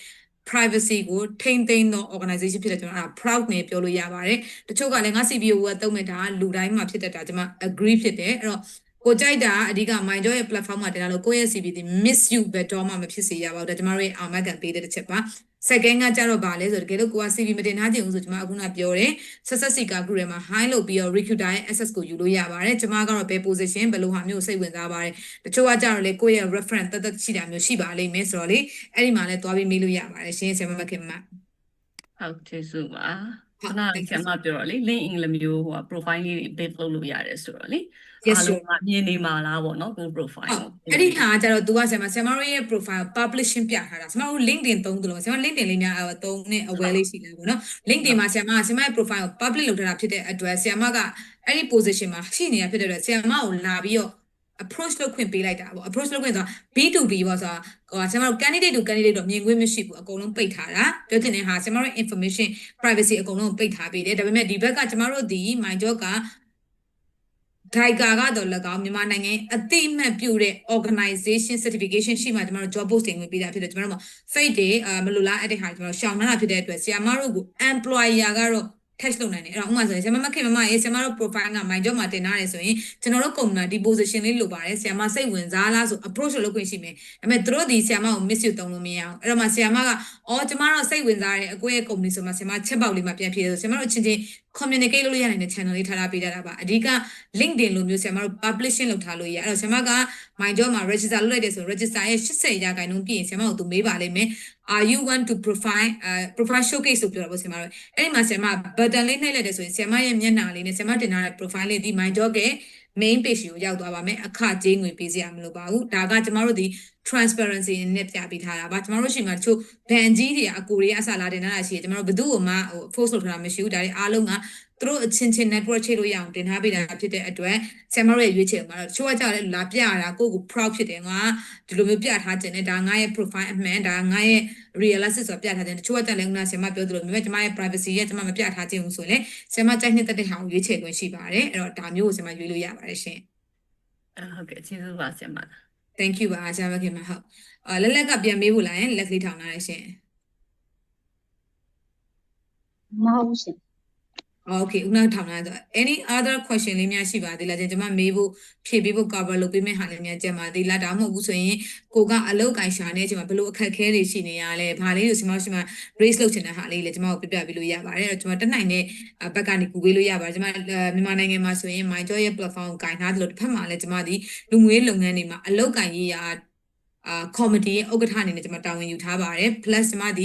privacy ကိုထိန်းသိမ်းသော organization ဖြစ်တဲ့ကျွန်တော်အဲ့ဒါ proud နဲ့ပြောလို့ရပါတယ်တချို့ကလည်းငါ CBO ကတုံးမဲ့တာလူတိုင်းမှာဖြစ်တတ်တာကျွန်မ agree ဖြစ်တယ်အဲ့တော့ကိုကြိုက်တာအဓိက MindJoy ရဲ့ platform မှာတင်လာလို့ကိုယ့်ရဲ့ CV ဒီ misuse ဘယ်တော့မှမဖြစ်စေရပါဘူးဒါကျွန်တော်တို့ရဲ့အာမခံပေးတဲ့တစ်ချက်ပါ second ကကြတော့ဗာလဲဆိုတကယ်လို့ကိုက CV မတင်ထားချင်ဘူးဆိုကျွန်မအခုနပြောတယ် success seeker group ထဲမှာ high လုပ်ပြီးတော့ recruiter ရဲ့ access ကိုယူလို့ရပါတယ်ကျွန်မကတော့ဘယ် position ဘယ်လိုဟာမျိုးစိတ်ဝင်စားပါတယ်တချို့ကကြတော့လေကိုယ့်ရဲ့ reference တသက်ရှိတာမျိုးရှိပါလိမ့်မယ်ဆိုတော့လေအဲ့ဒီမှာလည်းသွားပြီးမေးလို့ရပါတယ်ရှင်ဆရာမခင်မဟုတ်ကျေးဇူးပါခုနကဆရာမပြောတော့လေ LinkedIn လိုမျိုးဟို profile လေးတွေ build လုပ်လို့ရတယ်ဆိုတော့လေအားလုံးကမြင်နေမှာလားပေါ့နော်ကို profile အဲ့ဒီဟာကျတော့ तू ကဆရာမတို့ရဲ့ profile publishing ပြထားတာဆရာမတို့ LinkedIn သုံးတယ်လို့ဆရာမ LinkedIn လေးများသုံးနဲ့ aware လေးရှိတယ်ပေါ့နော် LinkedIn မှာဆရာမရဲ့ profile ကို public လုပ်ထားတာဖြစ်တဲ့အတွက်ဆရာမကအဲ့ဒီ position မှာရှိနေတာဖြစ်တဲ့အတွက်ဆရာမကိုလာပြီးတော့ approach လုပ်ခွင့်ပေးလိုက်တာပေါ့ approach လုပ်ခွင့်ဆိုတာ B2B ပေါ့ဆိုတာဟိုဆရာမတို့ candidate to candidate တော့မြင်ခွင့်မရှိဘူးအကုန်လုံးပိတ်ထားတာပြောချင်တဲ့ဟာဆရာမတို့ information privacy အကုန်လုံးပိတ်ထားပေးတယ်ဒါပေမဲ့ဒီဘက်ကကျမတို့ဒီ MindJoy က Tiger ကတော့၎င်းမြန်မာနိုင်ငံအတိအမှတ်ပြုတဲ့ organization certification ရှိမှကျွန်တော်တို့ job posting ဝင်ပေးတာဖြစ်တယ်ကျွန်တော်တို့ fake တွေမလိုလားအဲ့ဒီဟာကျွန်တော်ရှောင်နှားတာဖြစ်တဲ့အတွက်ဆရာမတို့ကို employer ကတော့ test လုပ်နိုင်တယ်အဲ့တော့ဥပမာဆိုရင်ဆရာမခင်မမရေးဆရာမတို့ profile က my job မှာတင်ထားတယ်ဆိုရင်ကျွန်တော်တို့ company ဒီ position လေးလိုပါတယ်ဆရာမစိတ်ဝင်စားလားဆို approach လုပ်ခွင့်ရှိမယ်ဒါပေမဲ့သူတို့ဒီဆရာမကို miss ယူတုံးလို့မရအောင်အဲ့တော့မှဆရာမကအော်ကျွန်မတို့စိတ်ဝင်စားတယ်အကိုရဲ့ company ဆိုမှဆရာမချက်ပေါက်လေးမှာပြန်ဖြေတယ်ဆိုဆရာမတို့ချင်းချင်း communicate လုပ်လို့ရနိုင်တဲ့ channel လေးထားပေးတာပါအဓိက LinkedIn လိုမျိုးဆရာမတို့ publishing လုပ်ထားလို့ရအဲ့တော့ဆရာမက my job မှာ register လုပ်လိုက်တယ်ဆို register ရဲ့80%ပြည့်ရင်ဆရာမကိုသူမေးပါလိမ့်မယ် are you want to profile showcase ဆိုပြောတာပေါ့ဆရာမတို့အဲ့ဒီမှာဆရာမ button လေးနှိပ်လိုက်တယ်ဆိုရင်ဆရာမရဲ့မျက်နှာလေးနဲ့ဆရာမတင်ထားတဲ့ profile လေးဒီ my job ရဲ့ main page ကိုရောက်သွားပါမယ်အခကြေးငွေပေးစရာမလိုပါဘူးဒါကကျမတို့ဒီ transparency နဲ့ပြပေးထားတာပါကျမတို့ရှိမှာတချို့ ban ကြီးတွေအကိုတွေအစားလာတင်ထားတာရှိတယ်ကျမတို့ဘယ်သူ့ကိုမှ force လုပ်ထားတာမရှိဘူးဒါတွေအားလုံးကသူတို့အချင်းချင်း network ချိတ်လို့ရအောင်တင်ထားပေးတာဖြစ်တဲ့အတွက်ဆရာမတို့ရဲ့ရွေးချယ်မှာတော့တချို့ကကြောက်လဲလာပြရတာကိုကို proud ဖြစ်တယ်ငါဒီလိုမျိုးပြထားခြင်းနဲ့ဒါငါရဲ့ profile အမှန်ဒါငါရဲ့ realistic ဆိုပြထားခြင်းတချို့ကကြောက်လဲငါဆရာမပြောသလိုမြဲကျမရဲ့ privacy ရဲ့ကျမမပြထားခြင်းဘူးဆိုရင်ဆရာမကြိုက်နေတဲ့တဲ့ဟာကိုရွေးချယ်ခွင့်ရှိပါတယ်အဲ့တော့ဒါမျိုးကိုဆရာမရွေးလို့ရပါတယ်ရှင်ဟုတ်ကဲ့ကျေးဇူးပါဆရာမ Thank you ပါဆရာမခင်မဟုတ်လက်ကပြန်မေးဖို့လာရင်လက်ကလေးထောင်လာရရှင်မဟုတ်ရှင် Okay ဦးနောက်ထောင်လာဆို any other question လေးများရှိပါသေးလားကျွန်မမေးဖို့ဖြေပေးဖို့ cover လုပ်ပေးမယ့်ဟာလေးများကြံပါသေးလားဒါမှမဟုတ်ဘူးဆိုရင်ကိုကအလုပ်ကိုင်ရှာနေချိန်မှာဘယ်လိုအခက်အခဲတွေရှိနေရလဲဘာလေးကိုကျွန်မ raise လုပ်ချင်တဲ့ဟာလေးလေကျွန်မကိုပြပြပေးလို့ရပါတယ်အဲ့တော့ကျွန်မတက်နိုင်တဲ့ဘက်ကနေကူပေးလို့ရပါတယ်ကျွန်မမြန်မာနိုင်ငံမှာဆိုရင် my job ရဲ့ platform ကိုကိုင်ထားသလိုတစ်ဖက်မှာလည်းကျွန်မဒီလူငွေလုပ်ငန်းတွေမှာအလုပ်ကိုင်ရေးရာcommittee ရဲ့ဥက္ကဋ္ဌအနေနဲ့ကျွန်မတာဝန်ယူထားပါတယ် plus ကျွန်မဒီ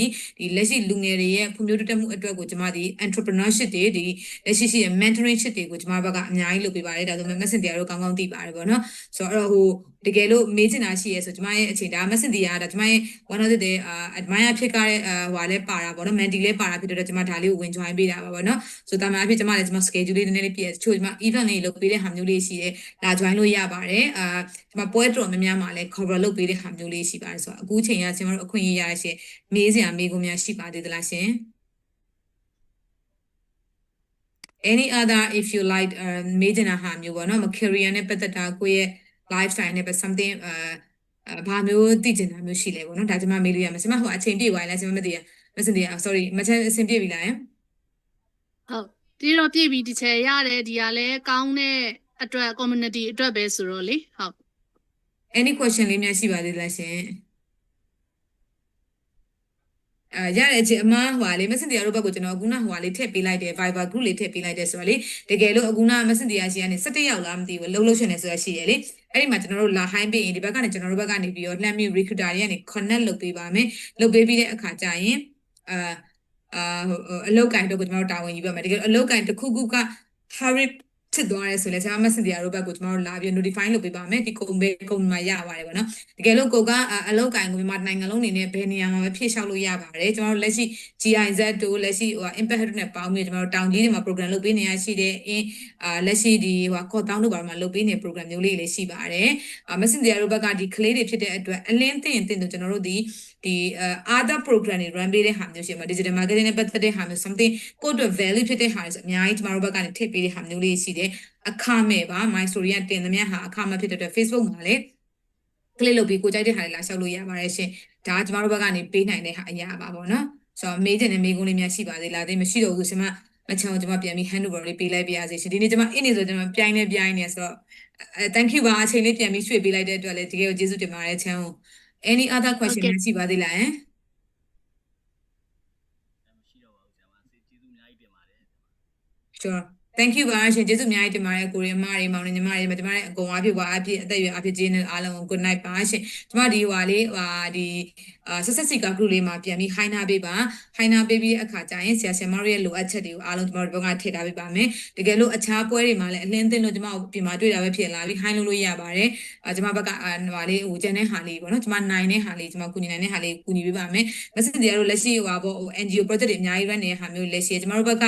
လက်ရှိလူငယ်တွေရဲ့ဖွံ့ဖြိုးတိုးတက်မှုအတွက်ကိုကျွန်မဒီ entrepreneurship တွေဒီလက်ရှိရှိရဲ့ mentorship တွေကိုကျွန်မဘက်ကအများကြီးလုပ်ပေးပါတယ်ဒါဆိုမဲ့ messenger တို့ကောင်းကောင်းသိပါတယ်ပေါ့နော်ဆိုတော့ဟိုတကယ်လို့မေးချင်တာရှိရဲဆိုကျွန်မရဲ့အချိန်ဒါ messenger ကဒါကျွန်မရဲ့ one of the admire ဖြစ်ကြတဲ့ဟိုလည်းပါတာပေါ့နော် mentee လည်းပါတာဖြစ်တော့ကျွန်မဒါလေးကိုဝင် join ပေးတာပါပေါ့နော်ဆိုတာမှအဖြစ်ကျွန်မလည်းကျွန်မ schedule လေးနည်းနည်းလေးပြည့်ချို့ကျွန်မ event လေးလုပ်ပေးတဲ့ဟာမျိုးလေးရှိတယ်လာ join လို့ရပါတယ်ကျွန်မပွဲတော်များများမှာလည်း cover လုပ်ပေးတဲ့ဟာမျိုးလေးရှိပါတယ်ဆိုတော့အခုချိန်ကကျွန်တော်တို့အခွင့်အရေးရရှင်မေးစရာမေးခွန်းများရှိပါသေးသလားရှင် any other if you like မေးချင်တာဟာမျိုးပေါ့နော်မ career နဲ့ပတ်သက်တာကိုယ့်ရဲ့ lifestyle နဲ့ပတ် something ဘာမျိုးသိချင်တာမျိုးရှိလဲပေါ့နော်ဒါကျွန်မမေးလို့ရမယ်ကျွန်မဟိုအချိန်ပြည့်သွားရင်လည်းကျွန်မမသိရ messenger sorry မချမ်းအဆင်ပြေပြီလားဟုတ်ဒီတော့ပြည့်ပြီဒီချေရတယ်ဒီကလည်းကောင်းတဲ့အတွက် community အတွက်ပဲဆိုတော့လေဟုတ် any question လေးများရှိပါသေးလားရှင်ရတဲ့အချိန်အမဟိုဟာလေး messenger တို့ဘက်ကိုကျွန်တော်အခုနဟိုဟာလေးထည့်ပေးလိုက်တယ် Viber group လေးထည့်ပေးလိုက်တယ်ဆိုတော့လေတကယ်လို့အခုန messenger ရှိကနေ17ယောက်လားမသိဘူးလှုပ်ရှင်နေဆိုရရှိရလေအဲ့ဒီမှာကျွန်တော်တို့လာ high ပေးရင်ဒီဘက်ကနေကျွန်တော်တို့ဘက်ကနေပြီးတော့လှမ်းပြီး recruiter တွေကနေ connect လုပ်ပေးပါမယ်လုပ်ပေးပြီးတဲ့အခါကျရင်အလုပ်ကိုင်တော့ကိုကျွန်တော်တို့တာဝန်ယူပါမယ်တကယ်အလုပ်ကိုင်တစ်ခုခုက hurry ဖြစ်သွားရဲဆိုလဲကျွန်တော် messenger တို့ဘက်ကိုကျွန်တော်တို့လာပြီး notify လုပ်ပေးပါမယ်ဒီကုမ္ပဏီမှာရပါတယ်ပေါ့နော်တကယ်လို့ကိုကအလုပ်ကိုင်ကိုမြန်မာနိုင်ငံလုံးအနေနဲ့ဘယ်နေရာမှာပဲဖြည့်လျှောက်လို့ရပါတယ်ကျွန်တော်တို့လက်ရှိ GIZ တို့လက်ရှိဟို impact တို့နဲ့ပေါင်းပြီးကျွန်တော်တို့တောင်ကြီးတွေမှာ program လုပ်ပေးနေရရှိတယ်လက်ရှိဒီဟိုကော့တောင်းတို့ဘာမှာလုပ်ပေးနေ program မျိုးလေးရှိပါတယ်messenger တို့ဘက်ကဒီ clay တွေဖြစ်တဲ့အတွက်အလင်းသိရင်ကျွန်တော်တို့ဒီother program တွေ run ပေးတဲ့ဟာမျိုးရှိမှာ digital marketing နဲ့ပတ်သက်တဲ့ဟာမျိုး something ကိုယ့်အတွက် value ဖြစ်တဲ့ဟာတွေအများကြီးကျွန်တော်တို့ဘက်ကနေထည့်ပေးတဲ့ဟာမျိုးလေးရှိတယ်အခမဲ့ပါ my story ကတင်သမျှဟာအခမဲ့ဖြစ်တဲ့အတွက် Facebook မှာလည်း click လုပ်ပြီးကိုကြိုက်တဲ့ဟာတွေလာရှောက်လို့ရပါတယ်ရှင်ဒါကကျွန်တော်တို့ဘက်ကနေပေးနိုင်တဲ့ဟာအရာပါပေါ့နော်ဆိုတော့မေးချင်တဲ့မေးခွန်းလေးများရှိပါသေးလားသိမရှိတော့ဘူးဆိုရှင်မချမ်းကိုကျွန်မပြန်ပြီး hand over လေးပေးလိုက်ပါရစေရှင်ဒီနေ့ကျွန်မအင်းနေဆိုကျွန်မပြိုင်နေဆိုတော့ thank you ပါအချိန်လေးပြန်ပြီးရွှေ့ပေးလိုက်တဲ့အတွက်လည်းတကယ်ကိုကျေးဇူးတင်ပါတယ်ချမ်းကို any other question များရှိပါသေးလားမရှိတော့ပါဘူးဆရာမကျေးဇူးအများကြီးတင်ပါတယ် sure thank you ပါရှင်ကျေးဇူးအများကြီးတင်ပါတယ်ကိုရီအမတွေမောင်နေညီမတွေကျွန်မရဲ့အကုန်အဖြစ်အသက်ရွယ်အဖြစ်ကြီးနေအားလုံးကို good night ပါရှင်ကျွန်မဒီဟွာလေးဒီဆက်ဆက်စီက group လေးမှာပြန်ပြီး high နာပေးပါ high နာပေးပြီးအခါကျရင်ဆရာမတို့ရဲ့လိုအပ်ချက်တွေကိုအားလုံးကျွန်တော်တို့ဘက်ကထည့်ထားပေးပါမယ်တကယ်လို့အခြားပွဲတွေမှာလည်းအလင်းသင်းလို့ကျွန်မတို့ပြင်မှာတွေ့တာပဲဖြစ်လာပြီး high လုပ်လို့ရပါတယ်ကျွန်မဘက်ကဟွာလေးဟိုကျန်တဲ့ဟာလေးပေါ့နော်ကျွန်မနိုင်တဲ့ဟာလေးကျွန်မကူညီနိုင်တဲ့ဟာလေးကူညီပေးပါမယ် messenger တို့လက်ရှိဟွာပေါ့ NGO project တွေအများကြီး run နေတဲ့ဟာမျိုးလက်ရှိကျွန်မတို့ဘက်က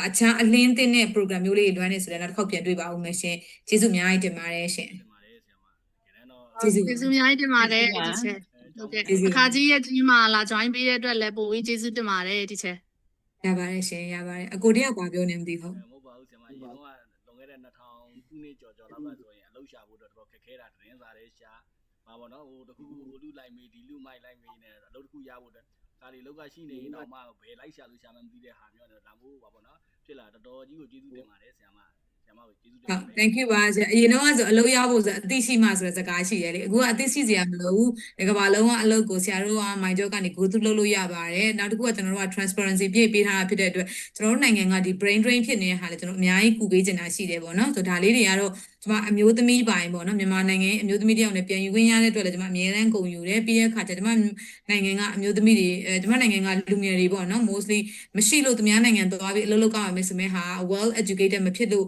အခြားအလင်းသင်းတဲ့ program မျိုးလေးလွှမ်းနေဆိုတော့နောက်တစ်ခေါက်ပြန်တွေ့ပါဦးမယ်ရှင်ကျေးဇူးအများကြီးတင်ပါတယ်ရှင်ကျေးဇူးအများကြီးတင်ပါတယ်ဒီချက်ဟုတ်ကဲ့အခါကြီးရဲ့ဒီမှာလာ join ပေးတဲ့အတွက်လည်းပိုပြီးကျေးဇူးတင်ပါတယ်ဒီချက်ရပါတယ်ရှင်ရပါတယ်အကိုတယောက်ကွာပြောနေမသိဘူးမဟုတ်ပါဘူးဆရာမရေတော့လွန်ခဲ့တဲ့2013 ခုနှစ်ကြော်လောက်ကဆိုရင်အလုပ်ရှာဖို့တော့တော်တော်ခက်ခဲတာတင်းစားတယ်ရှာပါပေါ့နော်ဟိုတခုလူလိုက်မေးဒီလူမိုက်လိုက်မေးနေအလုပ်တစ်ခုရဖို့အတွက်ဒါတွေလောက်ကရှိနေရင်တော့မှဘယ်လိုက်ရှာလို့ရှာမှမသိတဲ့ဟာမျိုးနဲ့ဒါမျိုးပါပေါ့နော်ဖြစ်လာတော်တော်ကြီးကိုကျေးဇူးတင်ပါတယ်ဆရာမကိုကျေးဇူးတင်ပါတယ် thank you ပါရှင်အရင်တော့ဆိုအလုပ်ရဖို့ဆိုအသိရှိမှဆိုတဲ့စကားရှိတယ်လေအခုကအသိရှိစရာမလိုဘူးဒီကဘာလုံးကအလုပ်ကိုဆရာတို့က my job ကနေ go through လုပ်လို့ရပါတယ်နောက်တစ်ခုကကျွန်တော်တို့က transparency ပြည့်ပေးထားတာဖြစ်တဲ့အတွက်ကျွန်တော်တို့နိုင်ငံကဒီ brain drain ဖြစ်နေတဲ့ဟာလေကျွန်တော်အများကြီးကူပေးချင်တာရှိတယ်ပေါ့နော်ဆိုဒါလေးတွေကတော့ကျွန်မအမျိုးသမီးပိုင်းပေါ့နော်မြန်မာနိုင်ငံအမျိုးသမီးတယောက်နဲ့ပြန်ယူခွင့်ရတဲ့အတွက်လည်းကျွန်မအများအားကုန်ယူတယ်ပြီးတဲ့အခါကျကျွန်မနိုင်ငံကအမျိုးသမီးတွေကျွန်မနိုင်ငံကလူငယ်တွေပေါ့နော် mostly မရှိလို့သူများနိုင်ငံသွားပြီးအလုပ်လုပ်ကြရမယ်ဆိုမဲ့ဟာ well educated မဖြစ်လို့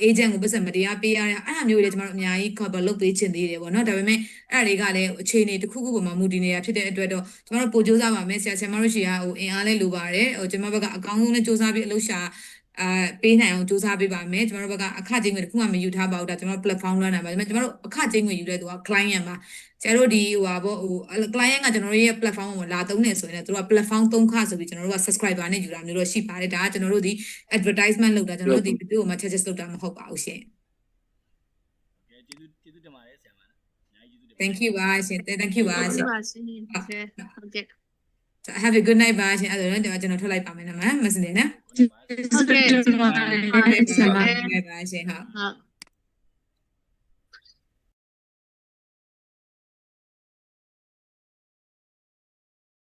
agent ကိုပတ်စံမတရားပေးရတဲ့အဲ့အမျိုးတွေကျွန်တော်တို့အများကြီး cover လုပ်ပေးချင်သေးတယ်ပေါ့နော်ဒါပေမဲ့အဲ့တွေကလည်းအခြေအနေတစ်ခုခုပေါ်မှာမူတည်နေတာဖြစ်တဲ့အတွက်တော့ကျွန်တော်တို့ပို့စူးစမ်းပါမယ်ဆရာဆရာမတို့ရှိကဟိုအင်အားလေးလိုပါတယ်ဟိုကျွန်မဘက်ကအကောင်းဆုံးနဲ့စူးစမ်းပြီးအလုပ်ရှာပေးနိုင်အောင်စူးစမ်းပေးပါမယ်ကျွန်တော်တို့ဘက်ကအခကြေးငွေတစ်ခုမှမယူထားပါဘူးဒါကျွန်တော်တို့ platform လွှမ်းတာပါဒါပေမဲ့ကျွန်တော်တို့အခကြေးငွေယူတဲ့သူက client ပါဆရာတို့ဒီဟိုပါပေါ့ဟို client ကကျွန်တော်တို့ရဲ့ platform ကိုလာသုံးနေဆိုရင်လည်းသူတို့က platform 3ခဆိုပြီးကျွန်တော်တို့က subscriber နဲ့ယူတာမျိုးတော့ရှိပါတယ်ဒါကကျွန်တော်တို့ဒီ advertisement လုပ်တာကျွန်တော်တို့ဒီ video ကိုမှ charges လုပ်တာမဟုတ်ပါဘူးရှင် ကျေးဇူးတင်ပါတယ်ဆရာမအများကြီးကျေးဇူးတင် thank you ပါရှင် thank you ပါရှင် ပါရှင်ဟုတ်ကဲ့ have a good night ပါရှင်အဲ့ဒါတော့ကျွန်တော်ထွက်လိုက်ပါမယ်နော်မစနေနော် ဟုတ်ကဲ့ ဟုတ်ကဲ့ပါရှင်ဟုတ် ဟုတ်